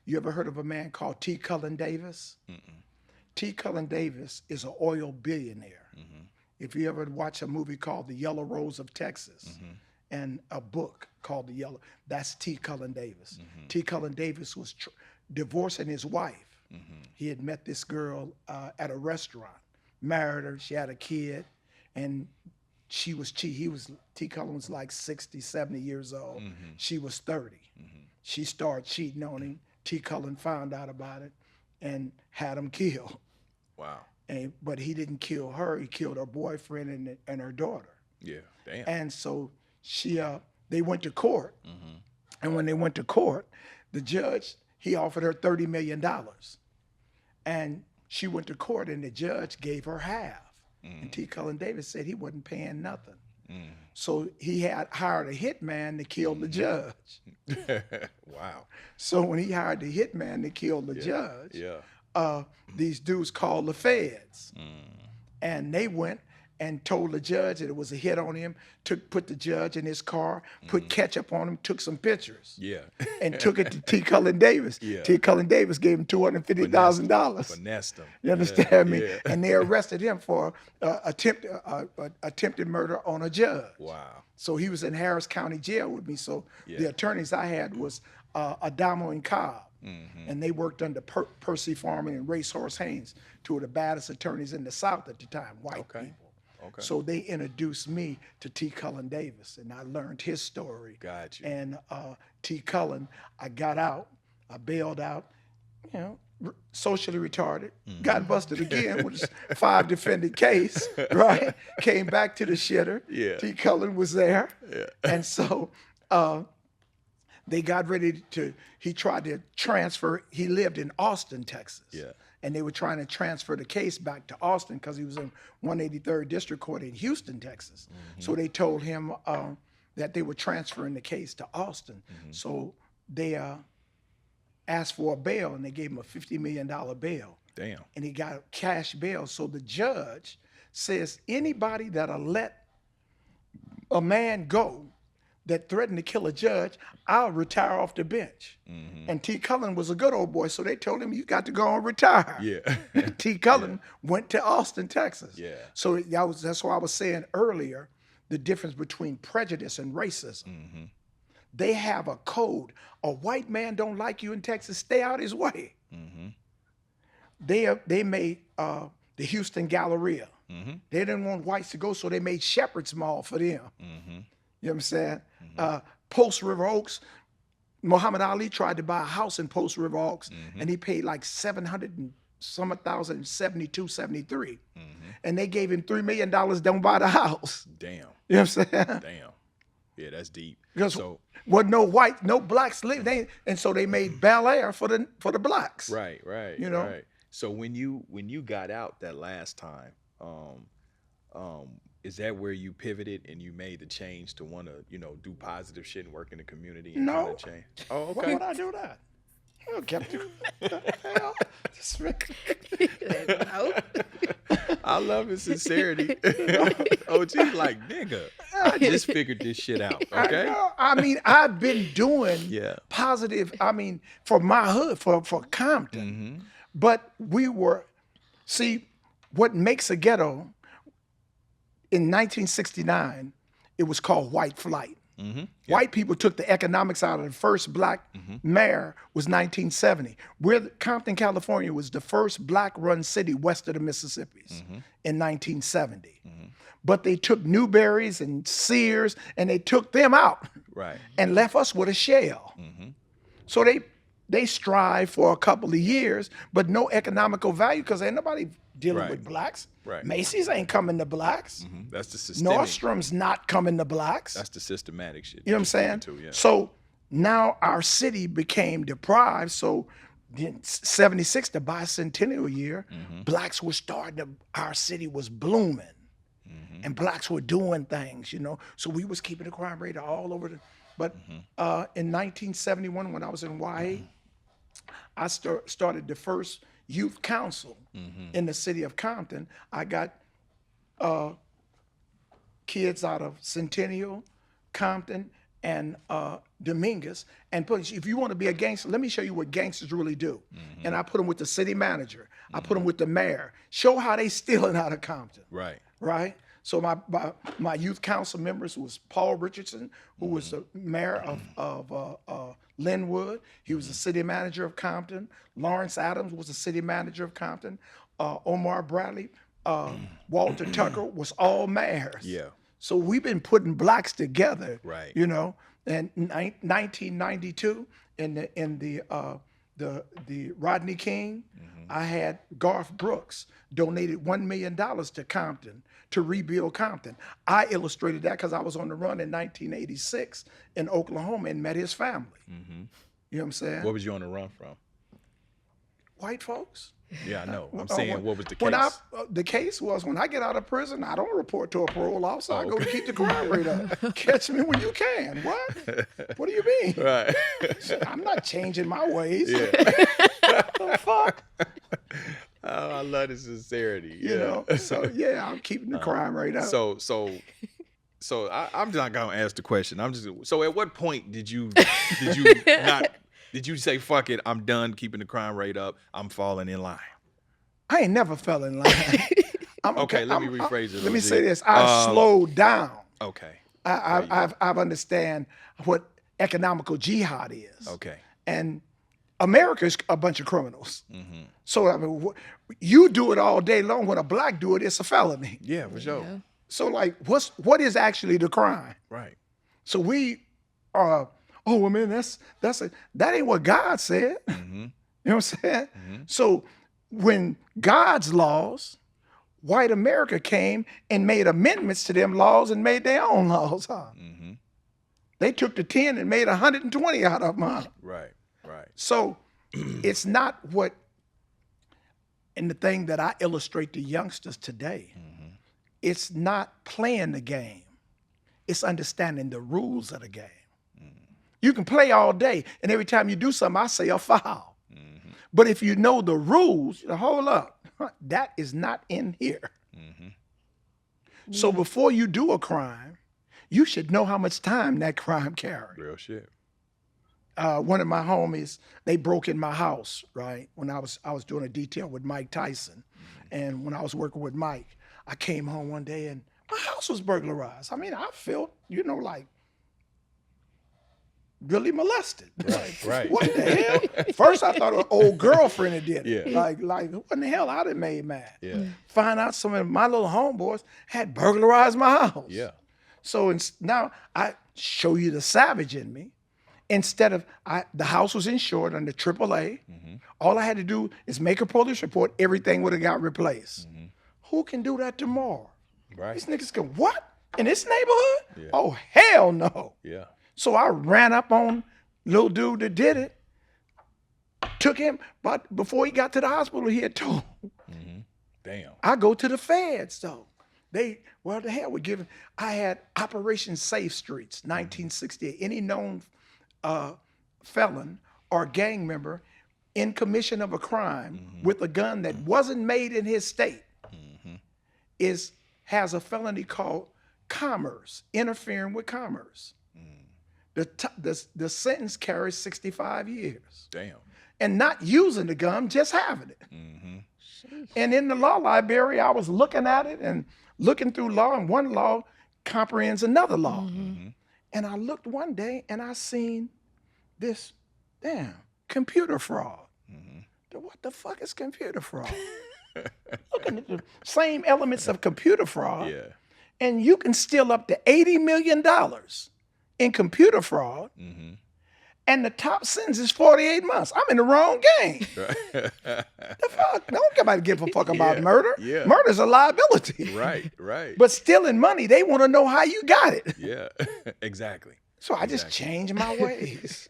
You ever heard of a man called T. Cullen Davis? T. Cullen Davis is an oil billionaire. If you ever watch a movie called The Yellow Rose of Texas and a book called that's T. Cullen Davis. T. Cullen Davis was divorcing his wife. He had met this girl at a restaurant, married her, she had a kid, and she was T. Cullen was like 60, 70 years old. She was 30. She started cheating on him. T. Cullen found out about it and had him killed. Wow. But he didn't kill her. He killed her boyfriend and her daughter. Yeah, damn. And so they went to court. And when they went to court, the judge, he offered her $30 million. And she went to court and the judge gave her half. And T. Cullen Davis said he wasn't paying nothing. So he had hired a hitman to kill the judge. Wow. So when he hired the hitman to kill the judge, these dudes called the feds. And they went and told the judge that it was a hit on him, put the judge in his car, put ketchup on him, took some pictures. And took it to T. Cullen Davis. T. Cullen Davis gave him $250,000. Finessed him. You understand me? And they arrested him for attempted murder on a judge. Wow. So he was in Harris County Jail with me. So the attorneys I had was Adamo and Cobb. And they worked under Percy Farman and Racehorse Haynes, two of the baddest attorneys in the South at the time, white people. So they introduced me to T. Cullen Davis, and I learned his story. Got you. And T. Cullen, I got out, I bailed out, socially retarded, got busted again with a 5 defendant case, right? Came back to the shitter. T. Cullen was there. And so they got ready he tried to transfer, he lived in Austin, Texas. And they were trying to transfer the case back to Austin because he was in 183rd District Court in Houston, Texas. So they told him that they were transferring the case to Austin. So they asked for a bail, and they gave him a $50 million bail. Damn. And he got a cash bail. So the judge says anybody that'll let a man go that threatened to kill a judge, I'll retire off the bench. And T. Cullen was a good old boy, so they told him, you got to go and retire. T. Cullen went to Austin, Texas. So that's why I was saying earlier, the difference between prejudice and racism. They have a code. A white man don't like you in Texas, stay out his way. They made the Houston Galleria. They didn't want whites to go, so they made Shepherd's Mall for them. You know what I'm saying? Post River Oaks, Muhammad Ali tried to buy a house in Post River Oaks, and he paid like $772,072, 73. And they gave him $3 million, don't buy the house. Damn. You know what I'm saying? Damn. Yeah, that's deep. Because wasn't no blacks living, and so they made Bel Air for the blacks. Right. You know. Right. So when you got out that last time, is that where you pivoted and you made the change to want to, do positive shit and work in the community and kind of change? Oh, okay. Why would I do that? I kept you. The hell? I love his sincerity. OG like, nigga, I just figured this shit out. Okay. I mean, I've been doing positive. I mean, for my hood, for Compton, but what makes a ghetto. In 1969, it was called white flight. White people took the economics out of the first black mayor was 1970. Compton, California was the first black-run city west of the Mississippis in 1970. But they took Newberry's and Sears, and they took them out and left us with a shell. So they strive for a couple of years, but no economical value because ain't nobody dealing with blacks. Macy's ain't coming to blacks. That's the systemic. Nordstrom's not coming to blacks. That's the systematic shit. You know what I'm saying? So now our city became deprived. So in 76, the bicentennial year, blacks were our city was blooming. And blacks were doing things, So we was keeping the crime rate all over but in 1971, when I was in YA, I started the first youth council in the city of Compton. I got kids out of Centennial, Compton, and Dominguez. And if you want to be a gangster, let me show you what gangsters really do. And I put them with the city manager. I put them with the mayor. Show how they stealing out of Compton. Right? So my youth council members was Paul Richardson, who was the mayor of Linwood. He was the city manager of Compton. Lawrence Adams was the city manager of Compton. Omar Bradley, Walter Tucker was all mayors. So we've been putting blacks together. And 1992 in the Rodney King, I had Garth Brooks donated $1 million to Compton to rebuild Compton. I illustrated that because I was on the run in 1986 in Oklahoma and met his family. You know what I'm saying? What was you on the run from? White folks. Yeah, I know. I'm saying, what was the case? The case was when I get out of prison, I don't report to a parole officer. I go to okay. keep the crime rate up. Catch me when you can. What? What do you mean? Right. I'm not changing my ways. Yeah. What the fuck? Oh, I love the sincerity. You know. So yeah, I'm keeping the crime rate up. So I'm not gonna ask the question. So at what point did you say fuck it? I'm done keeping the crime rate up. I'm falling in line. I ain't never fell in line. Okay, let me rephrase it. Let me say this. I slowed down. Okay. I've understand what economical jihad is. Okay. And America's a bunch of criminals. Mm-hmm. So I mean, you do it all day long. When a black do it, it's a felony. Yeah, for sure. Yeah. So like, what is actually the crime? Right. So we are. Oh, well, man, that ain't what God said. Mm-hmm. You know what I'm saying? Mm-hmm. So when God's laws, white America came and made amendments to them laws and made their own laws. Huh? Mm-hmm. They took the 10 and made 120 out of them. Huh? Right. Right. So it's not what, and the thing that I illustrate to youngsters today, it's not playing the game. It's understanding the rules of the game. You can play all day, and every time you do something, I say a foul. Mm-hmm. But if you know the rules, hold up, that is not in here. Mm-hmm. So before you do a crime, you should know how much time that crime carries. Real shit. One of my homies, they broke in my house, right? When I was doing a detail with Mike Tyson. And when I was working with Mike, I came home one day and my house was burglarized. I mean, I felt, like really molested. Right. What the hell? First I thought an old girlfriend had did it. Yeah. Like what in the hell I'd have made mad. Yeah. Find out some of my little homeboys had burglarized my house. Yeah. So now I show you the savage in me. Instead of, the house was insured under AAA. Mm-hmm. All I had to do is make a police report. Everything would have got replaced. Mm-hmm. Who can do that tomorrow? Right. These niggas go, what? In this neighborhood? Yeah. Oh, hell no. Yeah. So I ran up on little dude that did it, took him, but before he got to the hospital, he had told. Mm-hmm. Damn. I go to the feds though. The hell we're giving. I had Operation Safe Streets, 1968. Any known felon or gang member in commission of a crime with a gun that wasn't made in his state has a felony called commerce, interfering with commerce. The sentence carries 65 years. Damn. And not using the gun, just having it. Mm-hmm. And in the law library, I was looking at it and looking through law, and one law comprehends another law. Mm-hmm. And I looked one day and I seen this, computer fraud. What the fuck is computer fraud? Looking at the same elements of computer fraud. Yeah. And you can steal up to $80 million in computer fraud. Mm-hmm. And the top sentence is 48 months. I'm in the wrong game. The fuck? Don't nobody give a fuck about murder. Yeah. Murder's a liability. Right. But stealing money, they want to know how you got it. Yeah, exactly. So I just changed my ways.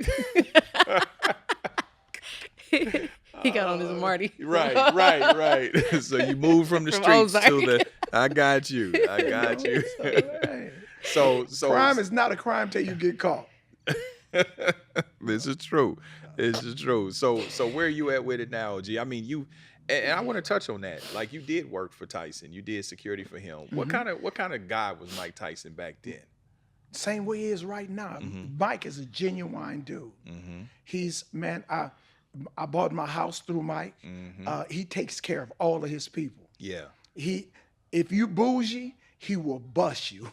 He got on his Marty. Right. So you move from the streets to the. I got you. So Crime is not a crime till you get caught. This is true. So where are you at with it now, G? I mean, and I want to touch on that. Like, you did work for Tyson. You did security for him. What kind of guy was Mike Tyson back then? Same way he is right now. Mike is a genuine dude. He's, I bought my house through Mike. He takes care of all of his people. Yeah. If you bougie, he will bust you.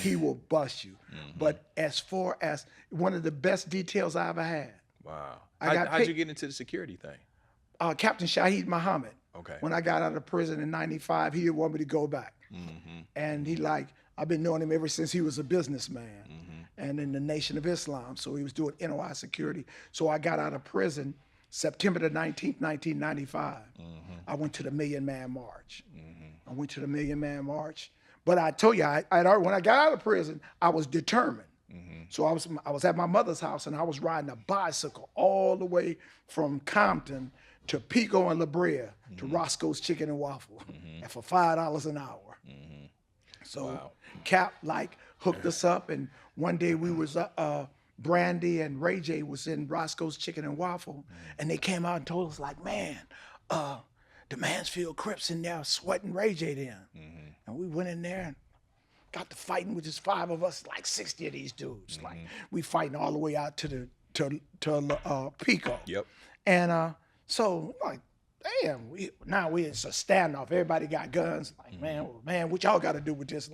He will bust you. But as far as one of the best details I ever had. Wow. How'd you get into the security thing? Captain Shahid Muhammad. Okay. When I got out of prison in '95, he didn't want me to go back. And I've been knowing him ever since he was a businessman and in the Nation of Islam. So he was doing NOI security. So I got out of prison September the 19th, 1995. I went to the Million Man March. But I told you, when I got out of prison, I was determined. So I was at my mother's house and I was riding a bicycle all the way from Compton to Pico and La Brea, to Roscoe's Chicken and Waffle, and for $5 an hour. So Cap hooked us up, and one day we was Brandy and Ray J was in Roscoe's Chicken and Waffle, and they came out and told us man, the Mansfield Crips in there sweating Ray J then. And we went in there and got to fighting with just 5 of us, 60 of these dudes. We fighting all the way out to Pico. Yep. And so damn, it's a standoff. Everybody got guns. Man, what y'all got to do with this?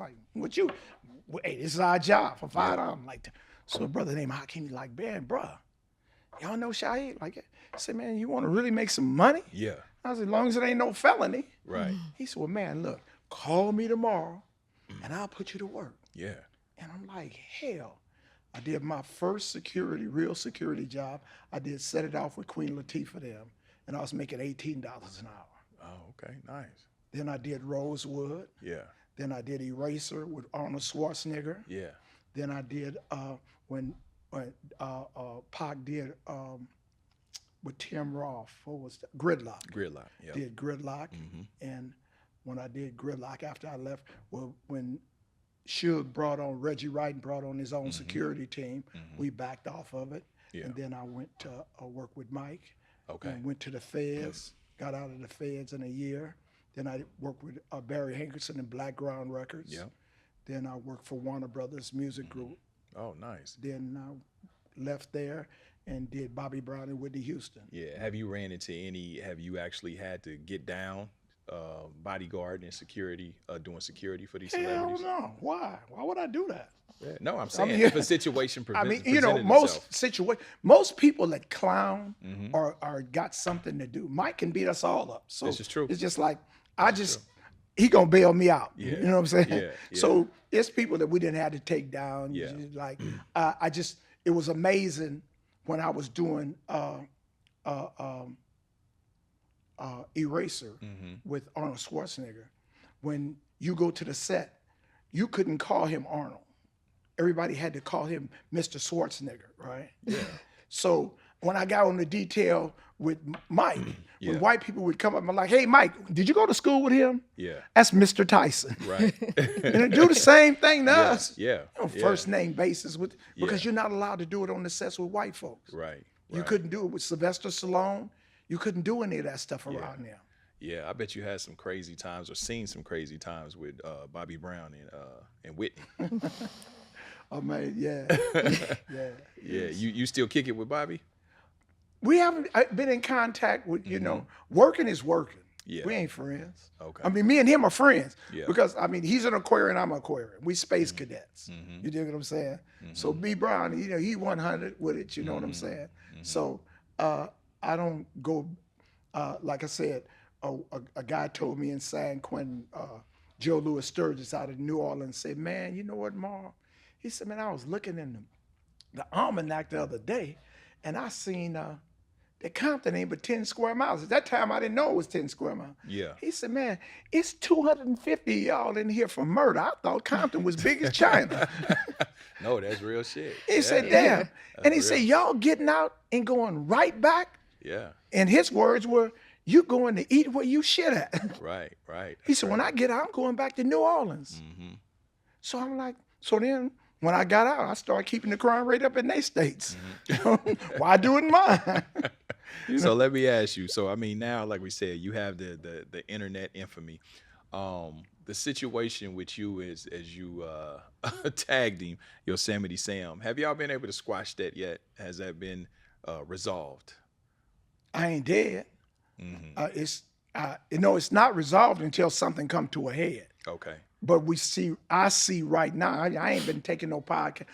Hey, this is our job for $5. So a brother named Hakeem, man, bruh, y'all know Shaheed? I said, man, you want to really make some money? Yeah. I said, as long as it ain't no felony. Right. He said, well, man, look, call me tomorrow, and I'll put you to work. Yeah. And I'm like, hell. I did my first real security job. I did Set It Off with Queen Latifah them, and I was making $18 an hour. Oh, okay, nice. Then I did Rosewood. Yeah. Then I did Eraser with Arnold Schwarzenegger. Yeah. Then I did when Pac did with Tim Roth. What was that? Gridlock. Gridlock. Yeah. Did Gridlock, and when I did Gridlock after I left, when Suge Reggie Wright brought on his own security team, we backed off of it, and then I went to work with Mike. Okay. And went to the Feds, got out of the Feds in a year. Then I worked with Barry Hankerson and Black Ground Records. Yep. Then I worked for Warner Brothers Music Group. Oh, nice. Then I left there and did Bobby Brown and Whitney Houston. Yeah. Have you actually had to get down bodyguard and security, doing security for these celebrities? Hell no. Why? Why would I do that? Yeah. No, I'm saying if a situation most people that clown are got something to do. Mike can beat us all up. So this is true. It's just he gonna bail me out. Yeah. You know what I'm saying? Yeah. So it's people that we didn't have to take down. Yeah. It was amazing when I was doing Eraser with Arnold Schwarzenegger. When you go to the set, you couldn't call him Arnold. Everybody had to call him Mr. Schwarzenegger, right? Yeah. So when I got on the detail with Mike, when white people would come up and be like, hey, Mike, did you go to school with him? Yeah. That's Mr. Tyson. Right. And do the same thing to us. Yeah. First name basis because you're not allowed to do it on the sets with white folks. Right. You couldn't do it with Sylvester Stallone. You couldn't do any of that stuff around there. Yeah, I bet you had some crazy times or seen some crazy times with Bobby Brown and Whitney. Oh man, yeah. Yeah. You still kick it with Bobby? We haven't been in contact with, working is working. Yeah. We ain't friends. Okay. I mean, me and him are friends. Yeah. Because, he's an Aquarian, I'm an Aquarian. We space cadets. You dig what I'm saying? So B. Brown, he 100 with it, you know what I'm saying? So I don't go, like I said, a guy told me in San Quentin, Joe Louis Sturgis out of New Orleans said, man, you know what, Marv? He said, man, I was looking in the almanac the other day, and I seen that Compton ain't but 10 square miles. At that time, I didn't know it was 10 square miles. Yeah. He said, man, it's 250 y'all in here for murder. I thought Compton was big as China. No, that's real shit. He said, damn. And he said, y'all getting out and going right back? Yeah. And his words were, you going to eat where you shit at. Right. He said, when I get out, I'm going back to New Orleans. So I'm like, so then when I got out, I started keeping the crime rate up in their states. Why do it in mine? So let me ask you. So now, like we said, you have the internet infamy. The situation with you is as you tagged him, Yosemite Sam. Have y'all been able to squash that yet? Has that been resolved? I ain't dead. It's not resolved until something come to a head. Okay. But I see right now, I ain't been taking no podcast.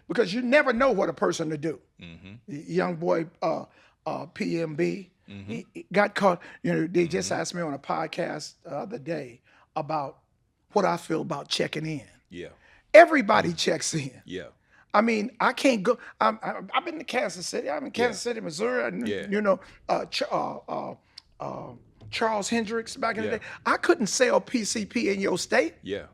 Because you never know what a person to do. Young boy, PMB, he got caught, they just asked me on a podcast the other day about what I feel about checking in. Yeah. Everybody checks in. Yeah. I can't go, I've been to Kansas City, I'm in Kansas City, Missouri, Charles Hendricks back in the day. I couldn't sell PCP in your state. Yeah.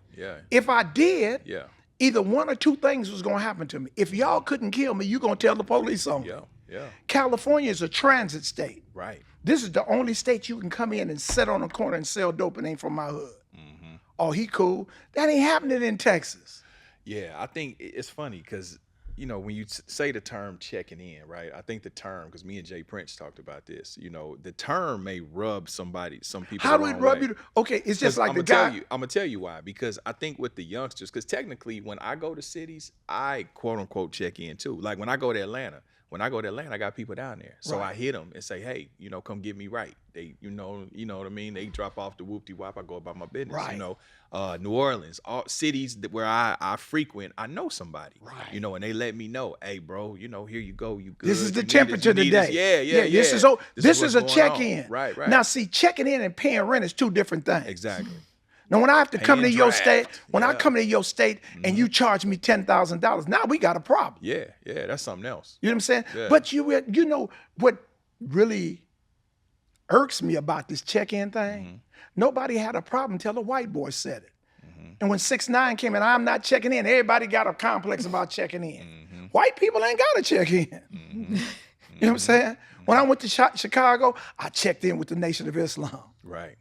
If I did, yeah, either one or two things was gonna happen to me. If y'all couldn't kill me, you gonna tell the police on me. Yeah. California is a transit state. Right. This is the only state you can come in and sit on a corner and sell dope and ain't from my hood. Mm-hmm. Oh, he cool. That ain't happening in Texas. Yeah, I think it's funny because, you know, when you say the term checking in, right? I think the term, because me and Jay Prince talked about this, you know, the term may rub some people. How do it rub you? Okay, it's just like the guy. I'm gonna tell you why. Because I think with the youngsters, because technically when I go to cities, I quote unquote check in too. Like when I go to Atlanta, I got people down there. So Right. I hit them and say, hey, you know, come get me right. They, you know what I mean? They drop off the whoop-de-wop. I go about my business. Right. You know, New Orleans, all cities where I frequent, I know somebody. Right. You know, and they let me know, hey, bro, you know, here you go. You good. This is the You need temperature this, you need today. this. Yeah. This is a what's going on. check-in. Right. Now, see, checking in and paying rent is two different things. Exactly. Now, when I have to come to Paying your draft. state, when I Yeah. come to your state and you charge me $10,000, now we got a problem. Yeah, that's something else. You know what I'm saying? Yeah. But you know what really irks me about this check-in thing? Mm-hmm. Nobody had a problem until the white boy said it. And when 6ix9ine came in, I'm not checking in. Everybody got a complex about checking in. Mm-hmm. White people ain't got to check in. You know what I'm saying? When I went to Chicago, I checked in with the Nation of Islam. Right.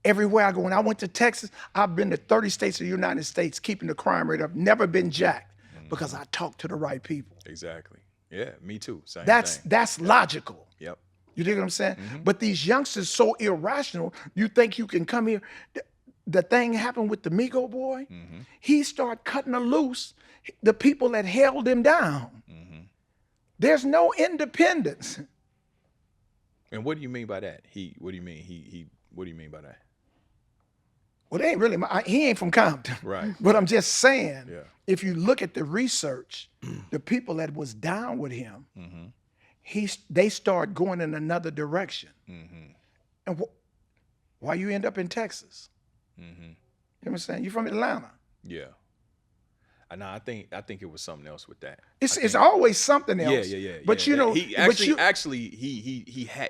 Everywhere I go. When I went to Texas, I've been to 30 states of the United States, keeping the crime rate up. Never been jacked because I talked to the right people. Exactly. Yeah, me too. Same That's thing. logical. Yep. You dig what I'm saying? But these youngsters so irrational, you think you can come here. The thing happened with the Migo boy. He started cutting loose the people that held him down. There's no independence. And what do you mean by that? What do you mean? What do you mean by that? Well, they ain't really, he ain't from Compton. Right. But I'm just saying, Yeah. if you look at the research, the people that was down with him, they start going in another direction. And why you end up in Texas? You know what I'm saying? You from Atlanta. Yeah. No, I think it was something else with that. It's always something else. Yeah. But you know, he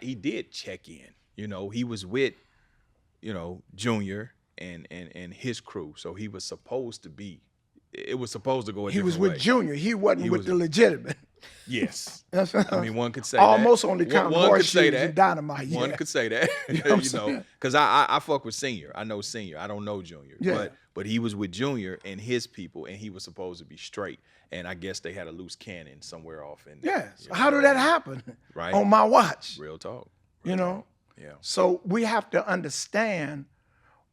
he did check in. You know, he was with, you know, Junior and his crew. So he was supposed to be. It was supposed to go a he was different with way. Junior. He wasn't with the legitimate. Yes. I I mean, one could say almost that. only count One could say horseshoes that. and dynamite. One Yeah. could say that. You know what I'm You know, saying? because I fuck with Senior. I know Senior. I don't know Junior. Yeah. But he was with Junior and his people, and he was supposed to be straight. And I guess they had a loose cannon somewhere off. And Yes. you know, How did that happen? Right. On my watch. Real talk. You know? Yeah. So we have to understand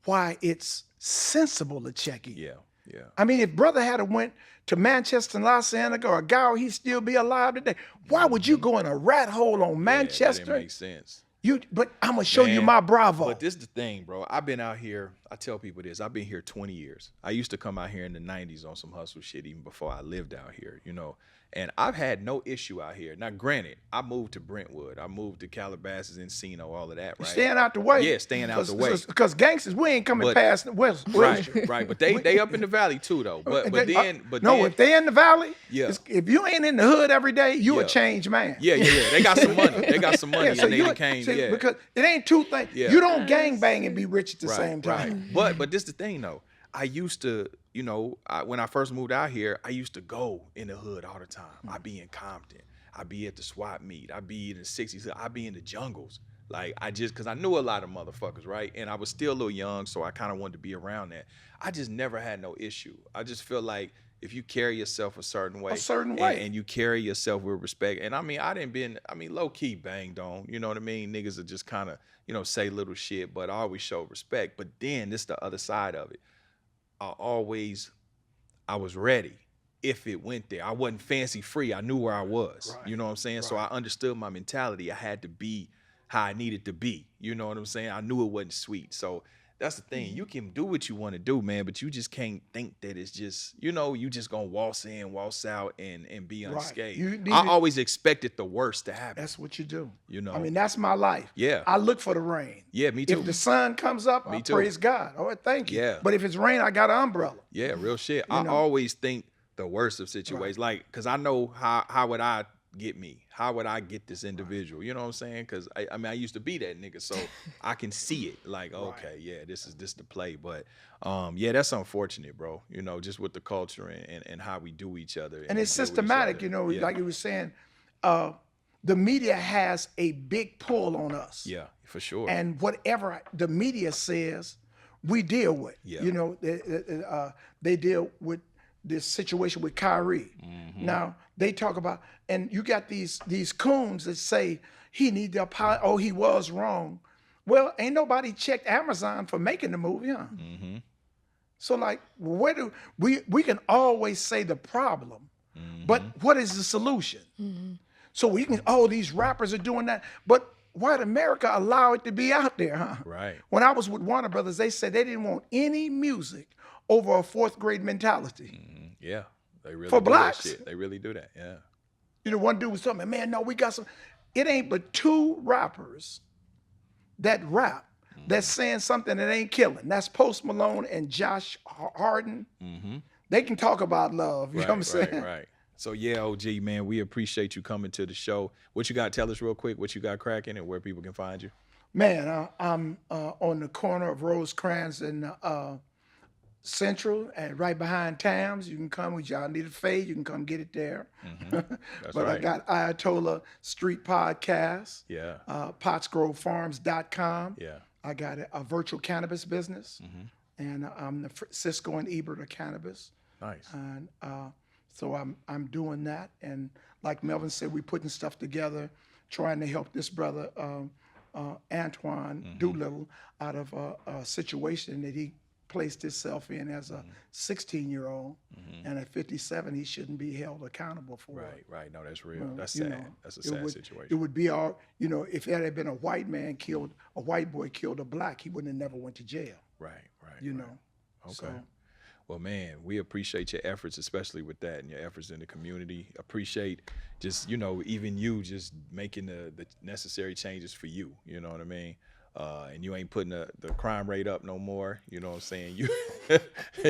why it's sensible to check in. Yeah. I mean, if brother had went to Manchester and Los Angeles or a guy, he'd still be alive today. Why would you go in a rat hole on Yeah, that Manchester? didn't make sense. But I'm gonna show you Man, my Bravo. But this is the thing, bro. I've been out here. I tell people this. I've been here 20 years. I used to come out here in the 90s on some hustle shit even before I lived out here, you know. And I've had no issue out here. Now, granted, I moved to Brentwood. I moved to Calabasas, Encino, all of that, right? Staying out the way. Yeah, staying out the way. Because gangsters, we ain't coming But- past West. Right. But they up in the valley too, though. But then if they in the valley, Yeah. if you ain't in the hood every day, you a Yeah. changed man. Yeah. They got some money. They got some money, Yeah, so and you they came. see, Yeah. because it ain't two things. Yeah. You don't gang bang and be rich at the same time. Right. But this the thing though. I used to, you know, when I first moved out here, I used to go in the hood all the time. I'd be in Compton. I'd be at the swap meet. I'd be in the 60s. I'd be in the jungles. Like, because I knew a lot of motherfuckers, right? And I was still a little young, so I kind of wanted to be around that. I just never had no issue. I just feel like if you carry yourself a certain way. And you carry yourself with respect. And I mean, low key banged on, you know what I mean? Niggas are just kind of, you know, say little shit, but I always show respect. But then this the other side of it. I was ready if it went there. I wasn't fancy free. I knew where I was. Right. You know what I'm saying? Right. So I understood my mentality. I had to be how I needed to be. You know what I'm saying? I knew it wasn't sweet. So that's the thing. You can do what you want to do, man, but you just can't think that it's just, you know, you just gonna waltz in, waltz out, and be unscathed. I always expected the worst to happen. That's what you do. You know? I mean, that's my life. Yeah. I look for the rain. Yeah, me too. If the sun comes up, I too. praise God. Oh, thank you. Yeah. But if it's rain, I got an umbrella. Yeah, real shit. You I know? always think the worst of situations, like, because I know how would I get me? How would I get this individual? You know what I'm saying? Because I mean, I used to be that nigga, so I can see it. Like, okay, yeah, this is the play. But yeah, that's unfortunate, bro. You know, just with the culture and how we do each other. And it's deal with each systematic, other. you know, Yeah. like you were saying, the media has a big pull on us. Yeah, for sure. And whatever the media says, we deal with. Yeah. You know, they deal with this situation with Kyrie. Now, they talk about, and you got these coons that say he need to apologize, oh, he was wrong. Well, ain't nobody checked Amazon for making the movie, huh? So like, where do we can always say the problem, but what is the solution? So we can, oh, these rappers are doing that, but why did America allow it to be out there, huh? Right. When I was with Warner Brothers, they said they didn't want any music over a fourth grade mentality. Yeah, they really For do blacks. that shit. They really do that. Yeah. You know, one dude was telling me, man, no, we got some. It ain't but 2 rappers that rap that's saying something that ain't killing. That's Post Malone and Josh Harden. They can talk about love. You know what I'm saying? Right. So yeah, OG, man, we appreciate you coming to the show. What you got? Tell us real quick what you got cracking and where people can find you. Man, I'm on the corner of Rosecrans and Central, and right behind Tams. You can come with y'all need a fade. You can come get it there. That's But right. I got Ayatollah Street Podcast. Yeah. PottsGroveFarms.com. Yeah. I got a virtual cannabis business, and I'm the Cisco and Ebert of cannabis. Nice. And so I'm doing that, and like Melvin said, we putting stuff together, trying to help this brother Antoine Doolittle out of a situation that he placed himself in as a 16-year-old, and at 57 he shouldn't be held accountable for it. Right. No, that's real. That's You sad. know, That's a it sad would- situation. It would be all, you know, if it had been a white man killed, a white boy killed a black, he wouldn't have never went to jail. Right. You right. know. Okay. So, Well, man, we appreciate your efforts, especially with that and your efforts in the community. Appreciate just, you know, even you just making the necessary changes for you. You know what I mean? And you ain't putting the crime rate up no more. You know what I'm saying? You,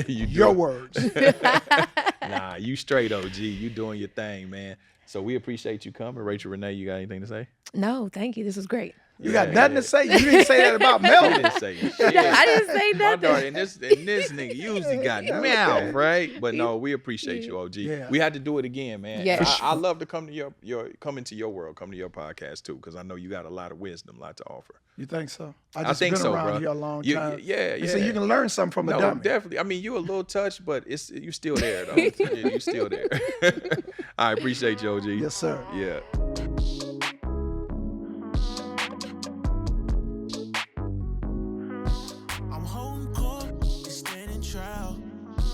your words. Nah, you straight, OG. You doing your thing, man. So we appreciate you coming. Rachel Renee, you got anything to say? No, thank you. This was great. You got nothing to say? You didn't say that about Melvin. She didn't say shit. I didn't say My nothing. daughter, and this nigga usually got mouth, right? But no, we appreciate you, OG. Yeah. We had to do it again, man. Yeah. And For I love to come to come into your world, come to your podcast too, because I know you got a lot of wisdom, a lot to offer. You think so? I I just think been so, around bro. here a long You- time. yeah. So you can learn something from a No, dummy. definitely. I mean, you a little touched, but you still there though. You still there. I appreciate you, OG. Yes, sir. Yeah. I'm holding court, it's standing trial.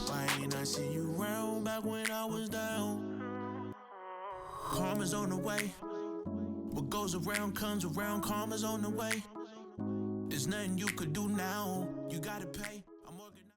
Why ain't I see you round back when I was down? Karma's on the way. What goes around comes around. Karma's on the way. There's nothing you could do now. You gotta pay.